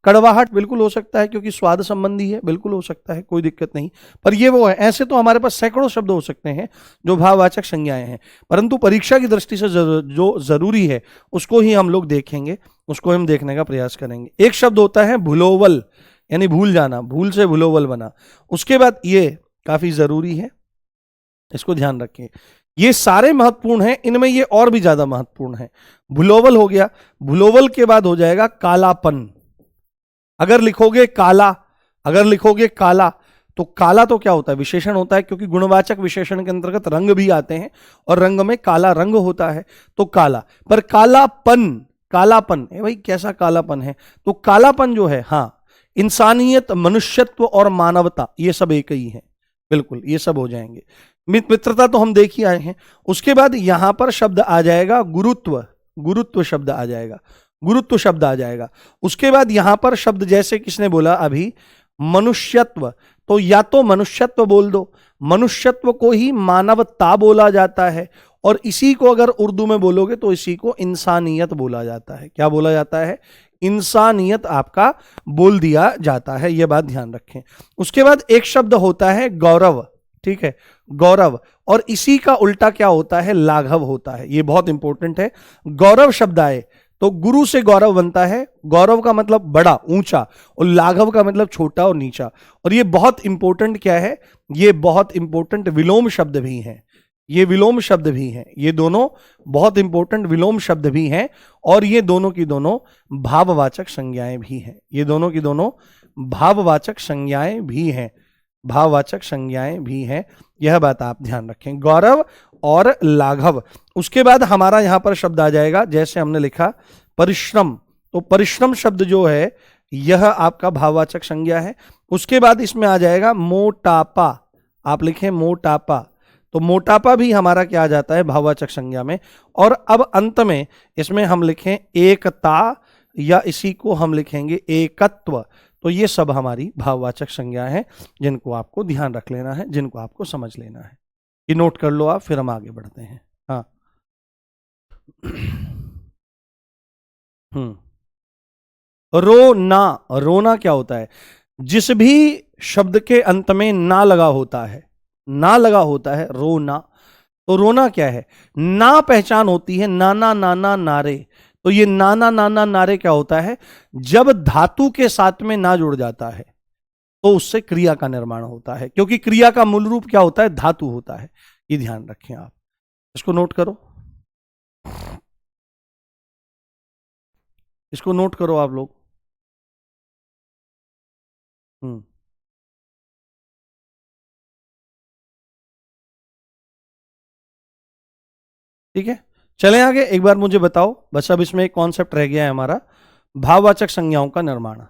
कड़वाहट बिल्कुल हो सकता है क्योंकि स्वाद संबंधी है, बिल्कुल हो सकता है, कोई दिक्कत नहीं। पर ये वो है, ऐसे तो हमारे पास सैकड़ों शब्द हो सकते हैं जो भाववाचक संज्ञाएं हैं, परंतु परीक्षा की दृष्टि से जो जरूरी है उसको ही हम लोग देखेंगे, उसको हम देखने का प्रयास करेंगे। एक शब्द होता है भुलोवल, यानी भूल जाना, भूल से भुलोवल बना। उसके बाद ये काफी जरूरी है, इसको ध्यान रखें। ये सारे महत्वपूर्ण हैं, इनमें ये और भी ज्यादा महत्वपूर्ण है। भुलोवल हो गया, भुलोवल के बाद हो जाएगा कालापन। अगर लिखोगे काला, अगर लिखोगे काला, तो काला तो क्या होता है, विशेषण होता है, क्योंकि गुणवाचक विशेषण के अंतर्गत रंग भी आते हैं और रंग में काला रंग होता है, तो काला। पर कालापन, कालापन भाई कैसा कालापन है, तो कालापन जो है, हाँ, इंसानियत, मनुष्यत्व और मानवता, ये सब एक ही है, बिल्कुल ये सब हो जाएंगे। मित्रता तो हम देख ही आए हैं। उसके बाद यहां पर शब्द आ जाएगा गुरुत्व, गुरुत्व शब्द आ जाएगा, गुरुत्व शब्द आ जाएगा। उसके बाद यहां पर शब्द जैसे किसने बोला अभी, मनुष्यत्व, तो या तो मनुष्यत्व बोल दो, मनुष्यत्व को ही मानवता बोला जाता है, और इसी को अगर उर्दू में बोलोगे तो इसी को इंसानियत बोला जाता है। क्या बोला जाता है, इंसानियत आपका बोल दिया जाता है, यह बात ध्यान रखें। उसके बाद एक शब्द होता है गौरव, ठीक है, गौरव, और इसी का उल्टा क्या होता है, लाघव होता है। यह बहुत इंपॉर्टेंट है। गौरव शब्द आए तो गुरु से गौरव बनता है, गौरव का मतलब बड़ा, ऊंचा, और लाघव का मतलब छोटा और नीचा। और ये बहुत इंपॉर्टेंट क्या है, ये बहुत इंपॉर्टेंट विलोम शब्द भी हैं, ये विलोम शब्द भी हैं, ये दोनों बहुत इंपॉर्टेंट विलोम शब्द भी हैं, और ये दोनों की दोनों भाववाचक संज्ञाएं भी हैं, ये दोनों की दोनों भाववाचक संज्ञाएं भी हैं, भाववाचक संज्ञाएं भी हैं, यह बात आप ध्यान रखें, गौरव और लाघव। उसके बाद हमारा यहां पर शब्द आ जाएगा, जैसे हमने लिखा परिश्रम, तो परिश्रम शब्द जो है यह आपका भाववाचक संज्ञा है। उसके बाद इसमें आ जाएगा मोटापा, आप लिखें मोटापा, तो मोटापा भी हमारा क्या आ जाता है, भाववाचक संज्ञा में। और अब अंत में इसमें हम लिखें एकता, या इसी को हम लिखेंगे एकत्व। तो ये सब हमारी भाववाचक संज्ञा है जिनको आपको ध्यान रख लेना है, जिनको आपको समझ लेना है। ये नोट कर लो आप, फिर हम आगे बढ़ते हैं। हाँ, रोना, रोना क्या होता है, जिस भी शब्द के अंत में ना लगा होता है, ना लगा होता है, रोना। तो रोना क्या है, ना पहचान होती है, नाना नाना नारे। तो ये नाना नाना नारे क्या होता है, जब धातु के साथ में ना जुड़ जाता है तो उससे क्रिया का निर्माण होता है, क्योंकि क्रिया का मूल रूप क्या होता है, धातु होता है। ये ध्यान रखें आप, इसको नोट करो, इसको नोट करो आप लोग। ठीक है, चलें आगे। एक बार मुझे बताओ, बस अब इसमें एक कॉन्सेप्ट रह गया है हमारा, भाववाचक संज्ञाओं का निर्माण।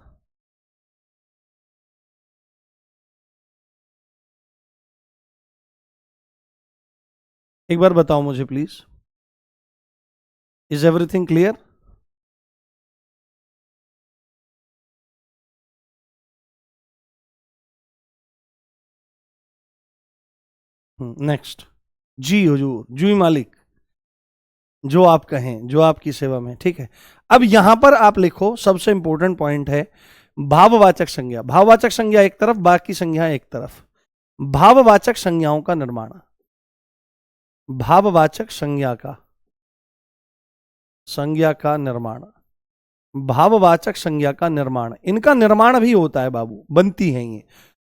एक बार बताओ मुझे please, is everything clear? Next, जी हुजूर, जी मालिक, जो आप कहें, जो आपकी सेवा में। ठीक है, अब यहां पर आप लिखो, सबसे इंपॉर्टेंट पॉइंट है भाववाचक संज्ञा। भाववाचक संज्ञा एक तरफ, बाकी संज्ञा एक तरफ। भाववाचक संज्ञाओं का निर्माण, भाववाचक संज्ञा का निर्माण, भाववाचक संज्ञा का निर्माण, इनका निर्माण भी होता है बाबू, बनती है ये।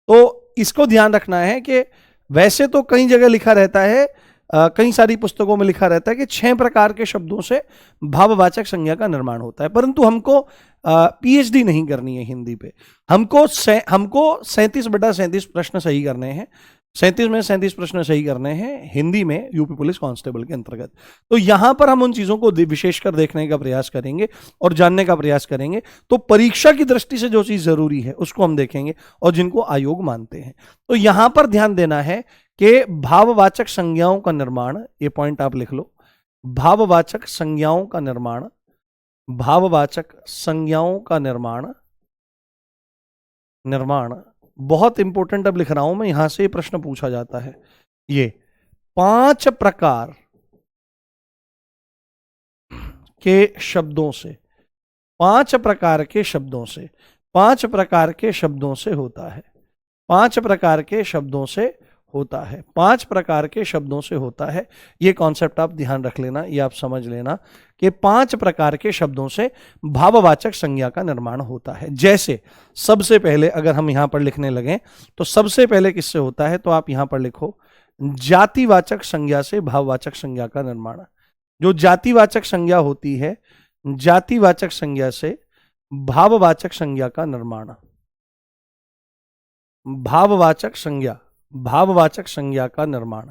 तो इसको ध्यान रखना है कि वैसे तो कई जगह लिखा रहता है, कई सारी पुस्तकों में लिखा रहता है कि 6 प्रकार के शब्दों से भाववाचक संज्ञा का निर्माण होता है, परंतु हमको पीएचडी नहीं करनी है हिंदी पे। हमको 37/37 प्रश्न सही करने हैं, 37 में 37 प्रश्न सही करने हैं हिंदी में, यूपी पुलिस कांस्टेबल के अंतर्गत। तो यहां पर हम उन चीजों को विशेषकर देखने का प्रयास करेंगे और जानने का प्रयास करेंगे। तो परीक्षा की दृष्टि से जो चीज जरूरी है उसको हम देखेंगे, और जिनको आयोग मानते हैं। तो यहां पर ध्यान देना है कि भाववाचक संज्ञाओं का निर्माण, ये पॉइंट आप लिख लो, भाववाचक संज्ञाओं का निर्माण, भाववाचक संज्ञाओं का निर्माण, निर्माण बहुत इंपॉर्टेंट अब लिख रहा हूं मैं, यहां से प्रश्न पूछा जाता है। ये 5 प्रकार के शब्दों से, 5 प्रकार के शब्दों से, 5 प्रकार के शब्दों से होता है, 5 प्रकार के शब्दों से होता है, 5 प्रकार के शब्दों से होता है। ये कॉन्सेप्ट आप ध्यान रख लेना, ये आप समझ लेना कि 5 प्रकार के शब्दों से भाववाचक संज्ञा का निर्माण होता है। जैसे सबसे पहले अगर हम यहां पर लिखने लगे तो सबसे पहले किससे होता है, तो आप यहां पर लिखो जातिवाचक संज्ञा से भाववाचक संज्ञा का निर्माण। जो जातिवाचक संज्ञा होती है, जातिवाचक संज्ञा से भाववाचक संज्ञा का निर्माण, भाववाचक संज्ञा, भाववाचक संज्ञा का निर्माण,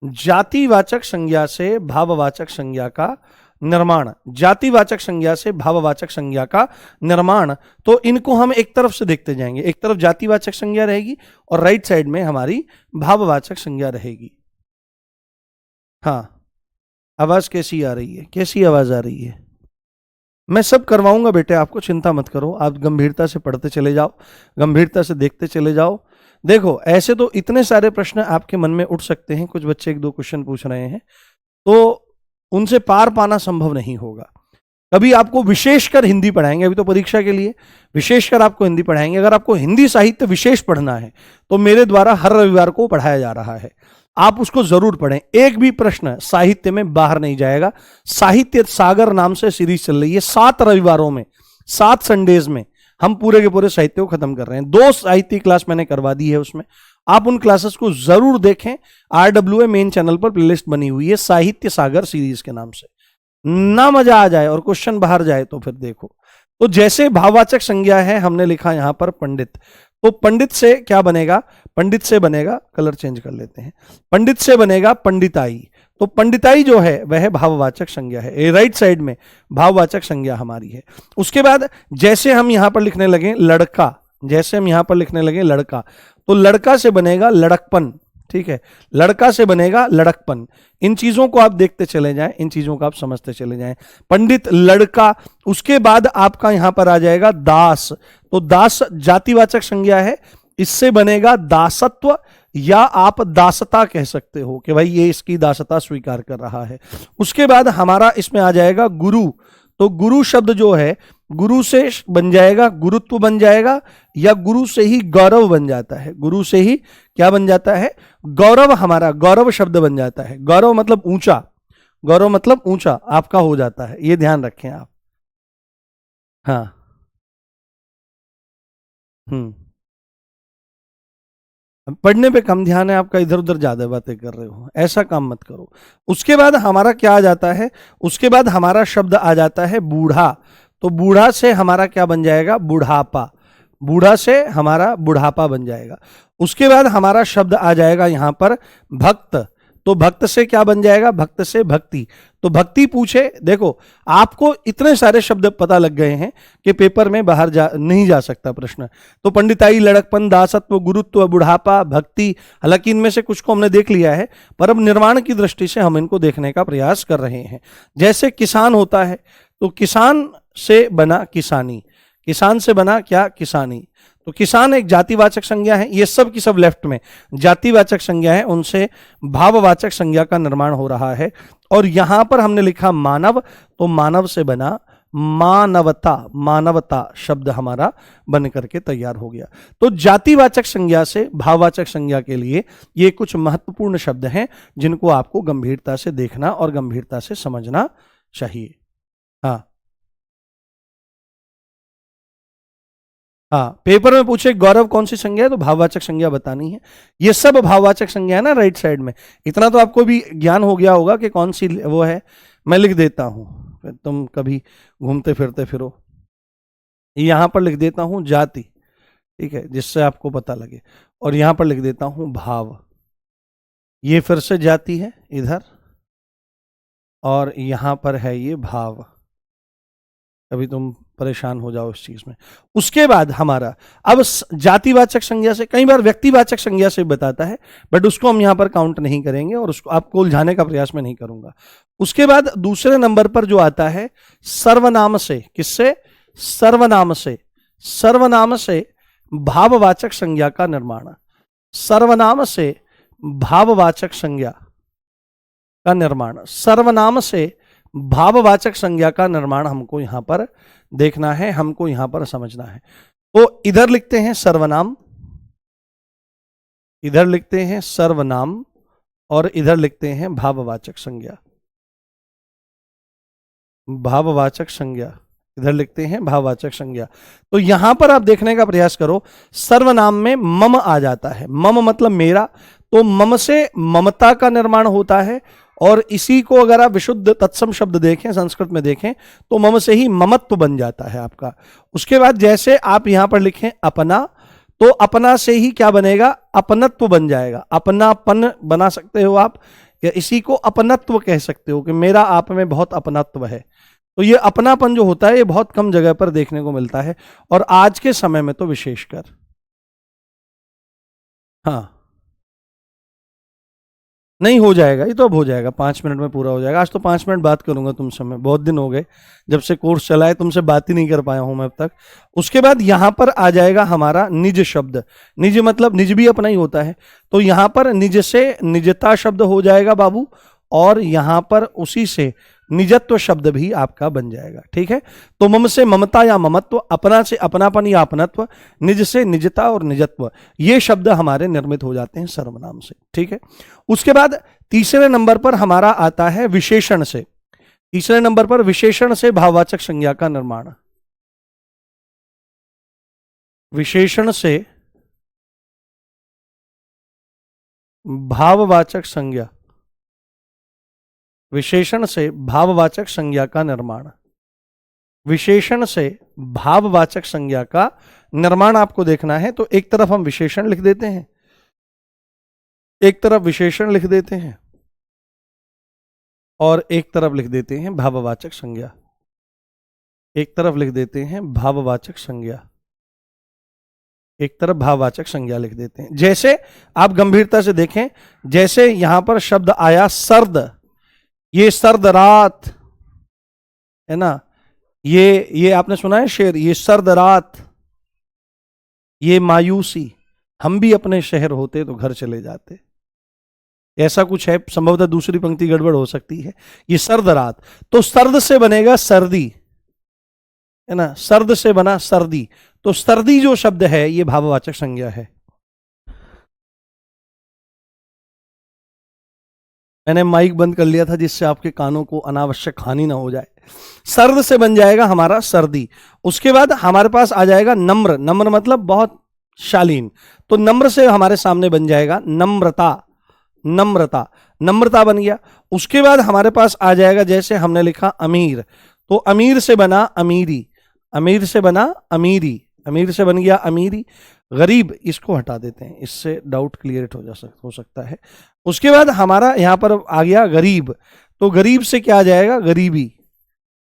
जातिवाचक संज्ञा से भाववाचक संज्ञा का निर्माण, जातिवाचक संज्ञा से भाववाचक संज्ञा का निर्माण। तो इनको हम एक तरफ से देखते जाएंगे, एक तरफ जातिवाचक संज्ञा रहेगी और राइट साइड में हमारी भाववाचक संज्ञा रहेगी। हाँ, आवाज कैसी आ रही है, कैसी आवाज आ रही है? मैं सब करवाऊंगा बेटे, आपको चिंता मत करो, आप गंभीरता से पढ़ते चले जाओ, गंभीरता से देखते चले जाओ। देखो ऐसे तो इतने सारे प्रश्न आपके मन में उठ सकते हैं, कुछ बच्चे 1-2 क्वेश्चन पूछ रहे हैं तो उनसे पार पाना संभव नहीं होगा। कभी आपको विशेषकर हिंदी पढ़ाएंगे, अभी तो परीक्षा के लिए विशेषकर आपको हिंदी पढ़ाएंगे। अगर आपको हिंदी साहित्य विशेष पढ़ना है तो मेरे द्वारा हर रविवार को पढ़ाया जा रहा है, आप उसको जरूर पढ़ें। एक भी प्रश्न साहित्य में बाहर नहीं जाएगा। साहित्य सागर नाम से सीरीज चल रही है, 7 रविवारों में, 7 संडेज में हम पूरे के पूरे साहित्य को खत्म कर रहे हैं। 2 साहित्य क्लास मैंने करवा दी है, उसमें आप उन क्लासेस को जरूर देखें। RWA मेन चैनल पर प्लेलिस्ट बनी हुई है साहित्य सागर सीरीज के नाम से। ना मजा आ जाए और क्वेश्चन बाहर जाए तो फिर देखो। तो जैसे भाववाचक संज्ञा है, हमने लिखा यहां पर पंडित, तो पंडित से क्या बनेगा, पंडित से बनेगा, कलर चेंज कर लेते हैं, पंडित से बनेगा पंडिताई। तो पंडिताई जो है वह भाववाचक संज्ञा है, राइट साइड में भाववाचक संज्ञा हमारी है। उसके बाद जैसे हम यहां पर लिखने लगे लड़का, जैसे हम यहां पर लिखने लगे लड़का, तो लड़का से बनेगा लड़कपन, ठीक है, लड़का से बनेगा लड़कपन। इन चीजों को आप देखते चले जाएं, इन चीजों को आप समझते चले जाएं। पंडित, लड़का, उसके बाद आपका यहां पर आ जाएगा दास, तो दास जातिवाचक संज्ञा है, इससे बनेगा दासत्व, या आप दासता कह सकते हो कि भाई ये इसकी दासता स्वीकार कर रहा है। उसके बाद हमारा इसमें आ जाएगा गुरु, तो गुरु शब्द जो है गुरु से बन जाएगा गुरुत्व बन जाएगा, या गुरु से ही गौरव बन जाता है, गुरु से ही क्या बन जाता है, गौरव, हमारा गौरव शब्द बन जाता है। गौरव मतलब ऊंचा, गौरव मतलब ऊंचा आपका हो जाता है, ये ध्यान रखें आप। हाँ, पढ़ने पे कम ध्यान है आपका, इधर उधर ज्यादा बातें कर रहे हो, ऐसा काम मत करो। उसके बाद हमारा क्या आ जाता है, उसके बाद हमारा शब्द आ जाता है बूढ़ा, तो बूढ़ा से हमारा क्या बन जाएगा, बुढ़ापा, बूढ़ा से हमारा बुढ़ापा बन जाएगा। उसके बाद हमारा शब्द आ जाएगा यहां पर भक्त, तो भक्त से क्या बन जाएगा, भक्त से भक्ति। तो भक्ति पूछे, देखो आपको इतने सारे शब्द पता लग गए हैं कि पेपर में बाहर नहीं जा सकता प्रश्न। तो पंडिताई, लड़कपन, दासत्व, गुरुत्व, बुढ़ापा, भक्ति, हालांकि इनमें से कुछ को हमने देख लिया है, पर अब निर्माण की दृष्टि से हम इनको देखने का प्रयास कर रहे हैं। जैसे किसान होता है, तो किसान से बना किसानी, किसान से बना क्या, किसानी। तो किसान एक जातिवाचक संज्ञा है, ये सब की सब लेफ्ट में जातिवाचक संज्ञा है, उनसे भाववाचक संज्ञा का निर्माण हो रहा है। और यहां पर हमने लिखा मानव, तो मानव से बना मानवता, मानवता शब्द हमारा बन करके तैयार हो गया। तो जातिवाचक संज्ञा से भाववाचक संज्ञा के लिए ये कुछ महत्वपूर्ण शब्द हैं जिनको आपको गंभीरता से देखना और गंभीरता से समझना चाहिए। हाँ हाँ, पेपर में पूछे गौरव कौन सी संज्ञा है, तो भाववाचक संज्ञा बतानी है। ये सब भाववाचक संज्ञा है ना राइट साइड में, इतना तो आपको भी ज्ञान हो गया होगा कि कौन सी वो है। मैं लिख देता हूं, फिर तुम कभी घूमते फिरते फिरो। यहां पर लिख देता हूं जाति, ठीक है, जिससे आपको पता लगे, और यहां पर लिख देता हूं भाव। ये फिर से जाति है इधर, और यहां पर है ये भाव। कभी तुम परेशान हो जाओ इस चीज में। उसके बाद हमारा अब जातिवाचक संज्ञा से, कई बार व्यक्तिवाचक संज्ञा से बताता है, बट उसको हम यहां पर काउंट नहीं करेंगे और उसको आपको उलझाने का प्रयास मैं नहीं करूंगा। उसके बाद दूसरे नंबर पर जो आता है सर्वनाम से, किससे? सर्वनाम से। सर्वनाम से भाववाचक संज्ञा का निर्माण। सर्वनाम से भाववाचक संज्ञा का निर्माण। सर्वनाम से भाववाचक संज्ञा का निर्माण हमको यहां पर देखना है, हमको यहां पर समझना है। तो इधर लिखते हैं सर्वनाम, इधर लिखते हैं सर्वनाम और इधर लिखते हैं भाववाचक संज्ञा। भाववाचक संज्ञा, इधर लिखते हैं भाववाचक संज्ञा। तो यहां पर आप देखने का प्रयास करो, सर्वनाम में मम आ जाता है। मम मतलब मेरा, तो मम से ममता का निर्माण होता है और इसी को अगर आप विशुद्ध तत्सम शब्द देखें, संस्कृत में देखें, तो मम से ही ममत्व बन जाता है आपका। उसके बाद जैसे आप यहां पर लिखें अपना, तो अपना से ही क्या बनेगा? अपनत्व बन जाएगा। अपनापन बना सकते हो आप, या इसी को अपनत्व कह सकते हो कि मेरा आप में बहुत अपनत्व है। तो ये अपनापन जो होता है ये बहुत कम जगह पर देखने को मिलता है, और आज के समय में तो विशेषकर। हाँ, नहीं हो जाएगा, ये तो अब हो जाएगा, 5 मिनट में पूरा हो जाएगा। आज तो 5 मिनट बात करूंगा तुमसे मैं, बहुत दिन हो गए जब से कोर्स चला है, तुमसे बात ही नहीं कर पाया हूं मैं अब तक। उसके बाद यहां पर आ जाएगा हमारा निज शब्द। निज मतलब निज भी अपना ही होता है, तो यहां पर निज से निजता शब्द हो जाएगा बाबू, और यहां पर उसी से निजत्व शब्द भी आपका बन जाएगा। ठीक है, तो मम से ममता या ममत्व, अपना से अपनापन या अपनत्व, निज से निजता और निजत्व, ये शब्द हमारे निर्मित हो जाते हैं सर्वनाम से। ठीक है, उसके बाद तीसरे नंबर पर हमारा आता है विशेषण से। तीसरे नंबर पर विशेषण से भाववाचक संज्ञा का निर्माण। विशेषण से भाववाचक संज्ञा, विशेषण से भाववाचक संज्ञा का निर्माण। विशेषण से भाववाचक संज्ञा का निर्माण आपको देखना है, तो एक तरफ हम विशेषण लिख देते हैं, एक तरफ विशेषण लिख देते हैं और एक तरफ लिख देते हैं भाववाचक संज्ञा। एक तरफ लिख देते हैं भाववाचक संज्ञा, एक तरफ भाववाचक संज्ञा लिख देते हैं। जैसे आप गंभीरता से देखें, जैसे यहां पर शब्द आया सर्द, ये सर्द रात है ना, ये आपने सुना है शेर, ये सर्द रात, ये मायूसी, हम भी अपने शहर होते तो घर चले जाते, ऐसा कुछ है। संभवतः दूसरी पंक्ति गड़बड़ हो सकती है। ये सर्द रात, तो सर्द से बनेगा सर्दी, है ना, सर्द से बना सर्दी, तो सर्दी जो शब्द है ये भाववाचक संज्ञा है। मैंने माइक बंद कर लिया था जिससे आपके कानों को अनावश्यक हानि ना हो जाए। सर्द से बन जाएगा हमारा सर्दी। उसके बाद हमारे पास आ जाएगा नम्र। नम्र मतलब बहुत शालीन, तो नम्र से हमारे सामने बन जाएगा नम्रता। नम्रता, नम्रता बन गया। उसके बाद हमारे पास आ जाएगा, जैसे हमने लिखा अमीर, तो अमीर से बना अमीरी, अमीर से बना अमीरी, अमीर से बन गया अमीरी। गरीब, इसको हटा देते हैं, इससे डाउट क्लियर हो सकता है। उसके बाद हमारा यहां पर आ गया गरीब, तो गरीब से क्या आ जाएगा? गरीबी,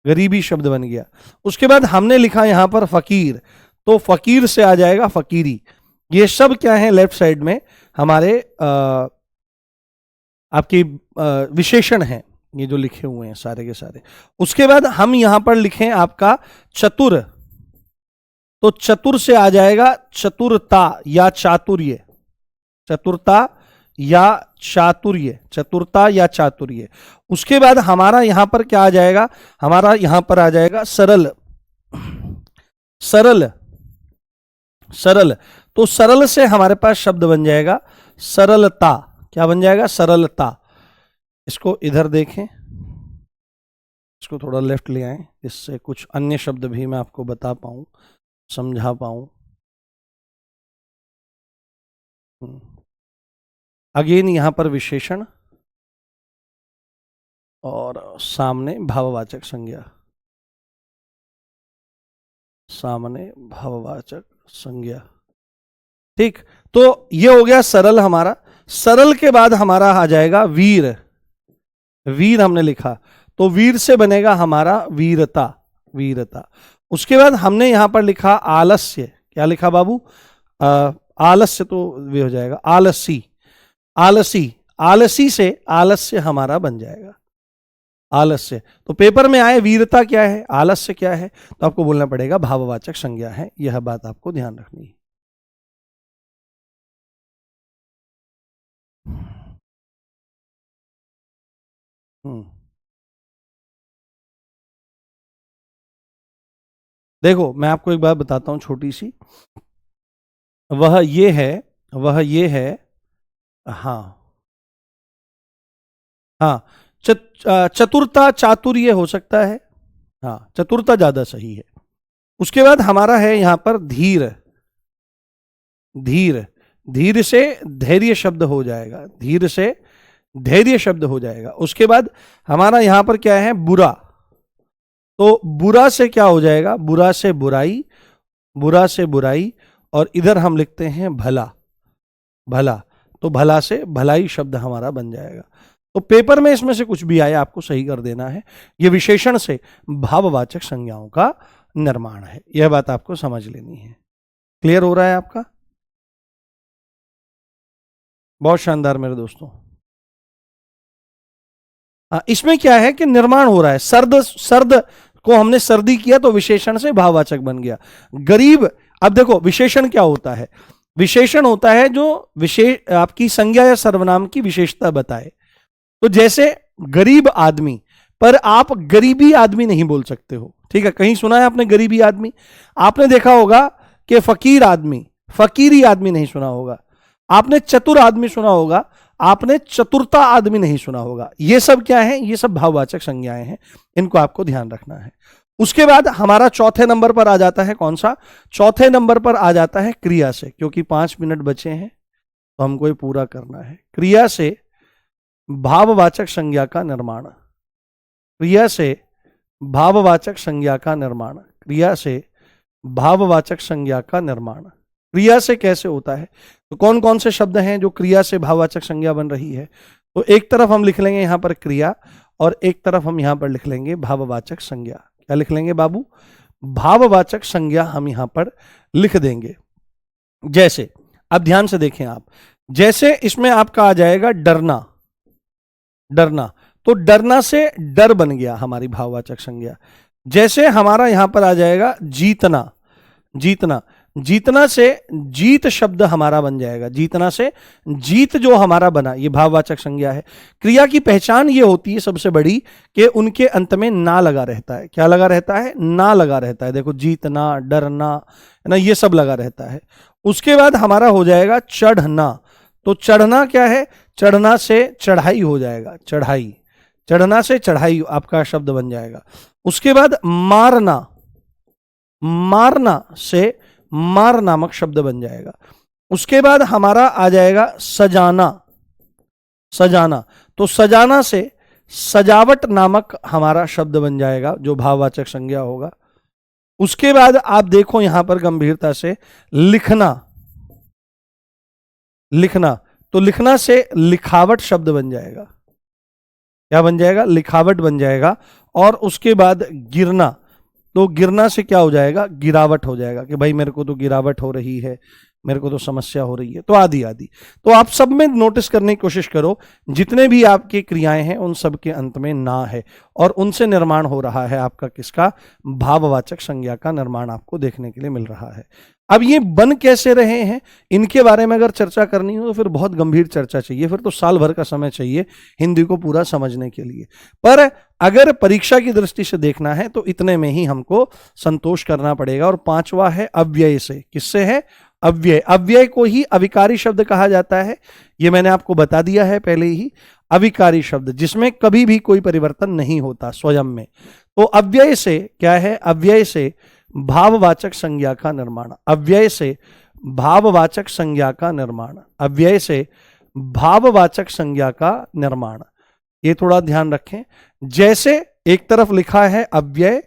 गरीबी शब्द बन गया। उसके बाद हमने लिखा यहां पर फकीर, तो फकीर से आ जाएगा फकीरी। ये सब क्या है? लेफ्ट साइड में हमारे आपकी विशेषण हैं, ये जो लिखे हुए हैं सारे के सारे। उसके बाद हम यहां पर लिखें आपका चतुर, तो चतुर से आ जाएगा चतुरता या चातुर्य, चतुरता या चातुर्य, चतुरता या चातुर्य। उसके बाद हमारा यहां पर क्या आ जाएगा? हमारा यहां पर आ जाएगा सरल, सरल, सरल, तो सरल से हमारे पास शब्द बन जाएगा सरलता। क्या बन जाएगा? सरलता। इसको इधर देखें, इसको थोड़ा लेफ्ट ले आए, इससे कुछ अन्य शब्द भी मैं आपको बता पाऊं, समझा पाऊं। अगेन यहां पर विशेषण और सामने भाववाचक संज्ञा, सामने भाववाचक संज्ञा। ठीक, तो ये हो गया सरल हमारा। सरल के बाद हमारा आ जाएगा वीर, वीर हमने लिखा, तो वीर से बनेगा हमारा वीरता, वीरता। उसके बाद हमने यहां पर लिखा आलस्य, क्या लिखा बाबू? आलस्य तो वे हो जाएगा आलसी, आलसी, आलसी से आलस्य हमारा बन जाएगा, आलस्य। तो पेपर में आए वीरता क्या है, आलस्य क्या है, तो आपको बोलना पड़ेगा भाववाचक संज्ञा है। यह बात आपको ध्यान रखनी है। देखो मैं आपको एक बात बताता हूं छोटी सी, वह ये है, वह ये है, हाँ हाँ, चतुरता, चातुर्य हो सकता है, हाँ चतुरता ज्यादा सही है। उसके बाद हमारा है यहां पर धीर, धीर, धीर से धैर्य शब्द हो जाएगा, धीर से धैर्य शब्द हो जाएगा। उसके बाद हमारा यहां पर क्या है, बुरा, तो बुरा से क्या हो जाएगा, बुरा से बुराई, बुरा से बुराई, और इधर हम लिखते हैं भला, भला, तो भला से भलाई शब्द हमारा बन जाएगा। तो पेपर में इसमें से कुछ भी आए आपको सही कर देना है। यह विशेषण से भाववाचक संज्ञाओं का निर्माण है, यह बात आपको समझ लेनी है। क्लियर हो रहा है आपका? बहुत शानदार मेरे दोस्तों। इसमें क्या है कि निर्माण हो रहा है, सर्द, सर्द को हमने सर्दी किया तो विशेषण से भाववाचक बन गया। गरीब, अब देखो विशेषण क्या होता है, विशेषण होता है जो विशेष आपकी संज्ञा या सर्वनाम की विशेषता बताए। तो जैसे गरीब आदमी, पर आप गरीबी आदमी नहीं बोल सकते हो, ठीक है? कहीं सुना है आपने गरीबी आदमी? आपने देखा होगा कि फकीर आदमी, फकीरी आदमी नहीं सुना होगा। आपने चतुर आदमी सुना होगा, आपने चतुरता आदमी नहीं सुना होगा। ये सब क्या है, ये सब भाववाचक संज्ञाएं हैं, इनको आपको ध्यान रखना है। उसके बाद हमारा चौथे नंबर पर आ जाता है कौन सा, चौथे नंबर पर आ जाता है क्रिया से। क्योंकि 5 मिनट बचे हैं तो हमको ये पूरा करना है। क्रिया से भाववाचक संज्ञा का निर्माण, क्रिया से भाववाचक संज्ञा का निर्माण, क्रिया से भाववाचक संज्ञा का निर्माण। क्रिया से कैसे होता है, तो कौन कौन से शब्द हैं जो क्रिया से भाववाचक संज्ञा बन रही है? तो एक तरफ हम लिख लेंगे यहां पर क्रिया, और एक तरफ हम यहां पर लिख लेंगे भाववाचक संज्ञा। क्या लिख लेंगे बाबू? भाववाचक संज्ञा हम यहां पर लिख देंगे। जैसे, अब ध्यान से देखें आप, जैसे इसमें आपका आ जाएगा डरना, डरना, तो डरना से डर बन गया हमारी भाववाचक संज्ञा। जैसे हमारा यहां पर आ जाएगा जीतना, जीतना, जीतना से जीत शब्द हमारा बन जाएगा, जीतना से जीत जो हमारा बना, ये भाववाचक संज्ञा है। क्रिया की पहचान ये होती है सबसे बड़ी कि उनके अंत में ना लगा रहता है। क्या लगा रहता है? ना लगा रहता है। देखो जीतना, डरना, है ना, ये सब लगा रहता है। उसके बाद हमारा हो जाएगा चढ़ना, तो चढ़ना क्या है, चढ़ना से चढ़ाई हो जाएगा, चढ़ाई, चढ़ना से चढ़ाई आपका शब्द बन जाएगा। उसके बाद मारना, मारना से मार नामक शब्द बन जाएगा। उसके बाद हमारा आ जाएगा सजाना, सजाना, तो सजाना से सजावट नामक हमारा शब्द बन जाएगा जो भाववाचक संज्ञा होगा। उसके बाद आप देखो यहां पर गंभीरता से लिखना, लिखना, तो लिखना से लिखावट शब्द बन जाएगा। क्या बन जाएगा? लिखावट बन जाएगा। और उसके बाद गिरना, तो गिरना से क्या हो जाएगा? गिरावट हो जाएगा, कि भाई मेरे को तो गिरावट हो रही है, मेरे को तो समस्या हो रही है, तो आदि आदि। तो आप सब में नोटिस करने की कोशिश करो, जितने भी आपकी क्रियाएं हैं उन सब के अंत में ना है, और उनसे निर्माण हो रहा है आपका किसका? भाववाचक संज्ञा का निर्माण आपको देखने के लिए मिल रहा है। अब ये बन कैसे रहे हैं, इनके बारे में अगर चर्चा करनी हो तो फिर बहुत गंभीर चर्चा चाहिए, फिर तो साल भर का समय चाहिए हिंदी को पूरा समझने के लिए। पर अगर परीक्षा की दृष्टि से देखना है तो इतने में ही हमको संतोष करना पड़ेगा। और पांचवा है अव्यय से। किससे है? अव्यय। अव्यय को ही अविकारी शब्द कहा जाता है, ये मैंने आपको बता दिया है पहले ही। अविकारी शब्द जिसमें कभी भी कोई परिवर्तन नहीं होता स्वयं में। तो अव्यय से क्या है? अव्यय से भाववाचक संज्ञा का निर्माण, अव्यय से भाववाचक संज्ञा का निर्माण, अव्यय से भाववाचक संज्ञा का निर्माण। ये थोड़ा ध्यान रखें। जैसे एक तरफ लिखा है अव्यय,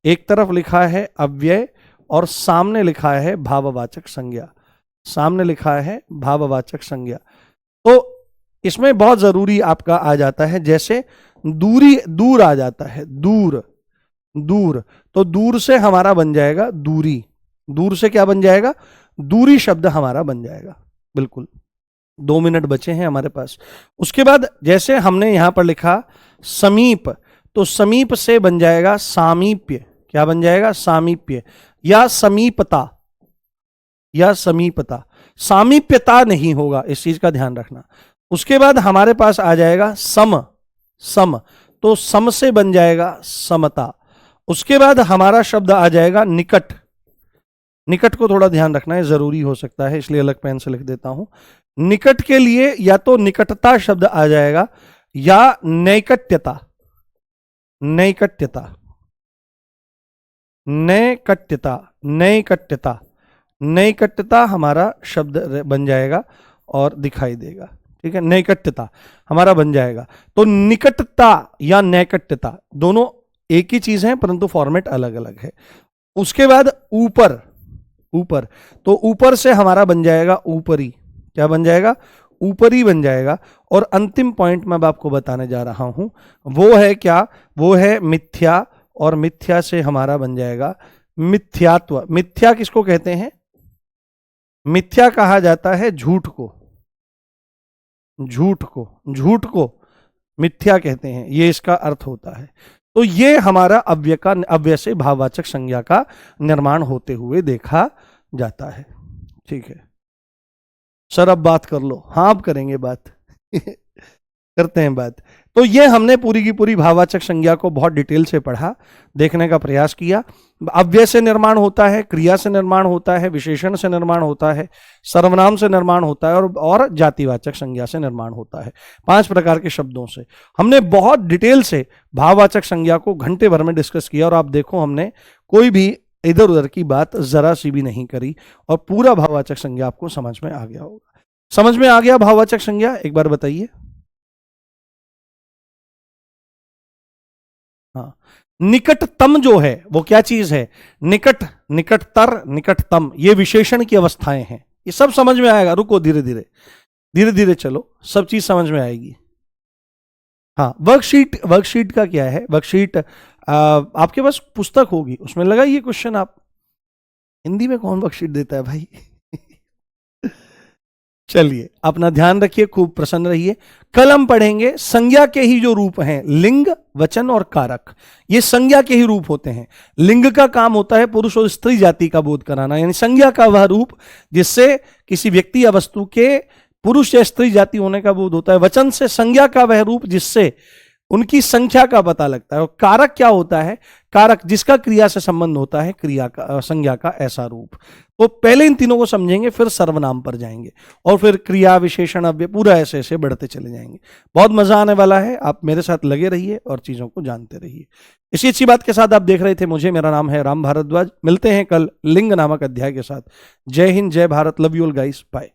एक तरफ लिखा है अव्यय, और सामने लिखा है भाववाचक संज्ञा, सामने लिखा है भाववाचक संज्ञा। तो इसमें बहुत जरूरी आपका आ जाता है, जैसे दूरी, दूर आ जाता है, दूर, दूर, तो दूर से हमारा बन जाएगा दूरी। दूर से क्या बन जाएगा? दूरी शब्द हमारा बन जाएगा। बिल्कुल, 2 मिनट बचे हैं हमारे पास। उसके बाद जैसे हमने यहां पर लिखा समीप, तो समीप से बन जाएगा सामीप्य। क्या बन जाएगा? सामीप्य या समीपता, या समीपता। सामीप्यता नहीं होगा, इस चीज का ध्यान रखना। उसके बाद हमारे पास आ जाएगा सम, सम, तो सम से बन जाएगा समता। उसके बाद हमारा शब्द आ जाएगा निकट। निकट को थोड़ा ध्यान रखना है, जरूरी हो सकता है, इसलिए अलग पेन से लिख देता हूं। निकट के लिए या तो निकटता शब्द आ जाएगा या नैकट्यता। नैकट्यता, नैकट्यता, नैकट्यता, नैकट्यता हमारा शब्द बन जाएगा और दिखाई देगा। ठीक है, नैकट्यता हमारा बन जाएगा। तो निकटता या नैकट्यता दोनों एक ही चीज है, परंतु फॉर्मेट अलग अलग है। उसके बाद ऊपर, ऊपर, तो ऊपर से हमारा बन जाएगा ऊपरी। क्या बन जाएगा? ऊपरी बन जाएगा। और अंतिम पॉइंट मैं अब आपको बताने जा रहा हूं, वो है क्या? वो है मिथ्या, और मिथ्या से हमारा बन जाएगा मिथ्यात्व। मिथ्या किसको कहते हैं? मिथ्या कहा जाता है झूठ को, झूठ को, झूठ को मिथ्या कहते हैं, ये इसका अर्थ होता है। तो ये हमारा अव्यय का, अव्यय से भाववाचक संज्ञा का निर्माण होते हुए देखा जाता है। ठीक है सर, अब बात कर लो। हाँ, अब करेंगे बात करते हैं बात। तो ये हमने पूरी की पूरी भाववाचक संज्ञा को बहुत डिटेल से पढ़ा, देखने का प्रयास किया। अव्यय से निर्माण होता है, क्रिया से निर्माण होता है, विशेषण से निर्माण होता है, सर्वनाम से निर्माण होता है, और जातिवाचक संज्ञा से निर्माण होता है। 5 प्रकार के शब्दों से हमने बहुत डिटेल से भाववाचक संज्ञा को घंटे भर में डिस्कस किया। और आप देखो, हमने कोई भी इधर उधर की बात जरा सी भी नहीं करी, और पूरा भाववाचक संज्ञा आपको समझ में आ गया होगा। समझ में आ गया भाववाचक संज्ञा? एक बार बताइए। हाँ, निकटतम जो है वो क्या चीज है? निकट, निकटतर, निकटतम, ये विशेषण की अवस्थाएं हैं। ये सब समझ में आएगा। रुको, धीरे धीरे, धीरे धीरे चलो, सब चीज समझ में आएगी। हाँ, वर्कशीट, वर्कशीट का क्या है? वर्कशीट आपके पास पुस्तक होगी, उसमें लगाइए क्वेश्चन आप। हिंदी में कौन वर्कशीट देता है भाई? चलिए, अपना ध्यान रखिए, खूब प्रसन्न रहिए। कल हम पढ़ेंगे संज्ञा के ही जो रूप हैं, लिंग, वचन और कारक। ये संज्ञा के ही रूप होते हैं। लिंग का काम होता है पुरुष और स्त्री जाति का बोध कराना, यानी संज्ञा का वह रूप जिससे किसी व्यक्ति या वस्तु के पुरुष या स्त्री जाति होने का बोध होता है। वचन से संज्ञा का वह रूप जिससे उनकी संख्या का पता लगता है। और कारक क्या होता है? कारक जिसका क्रिया से संबंध होता है, क्रिया का, संज्ञा का ऐसा रूप। तो पहले इन तीनों को समझेंगे, फिर सर्वनाम पर जाएंगे, और फिर क्रिया, विशेषण, अव्यय, पूरा ऐसे ऐसे बढ़ते चले जाएंगे। बहुत मजा आने वाला है। आप मेरे साथ लगे रहिए और चीजों को जानते रहिए। इसी अच्छी बात के साथ आप देख रहे थे मुझे, मेरा नाम है राम भारद्वाज। मिलते हैं कल लिंग नामक अध्याय के साथ। जय हिंद, जय Bharat, love you all guys, bye.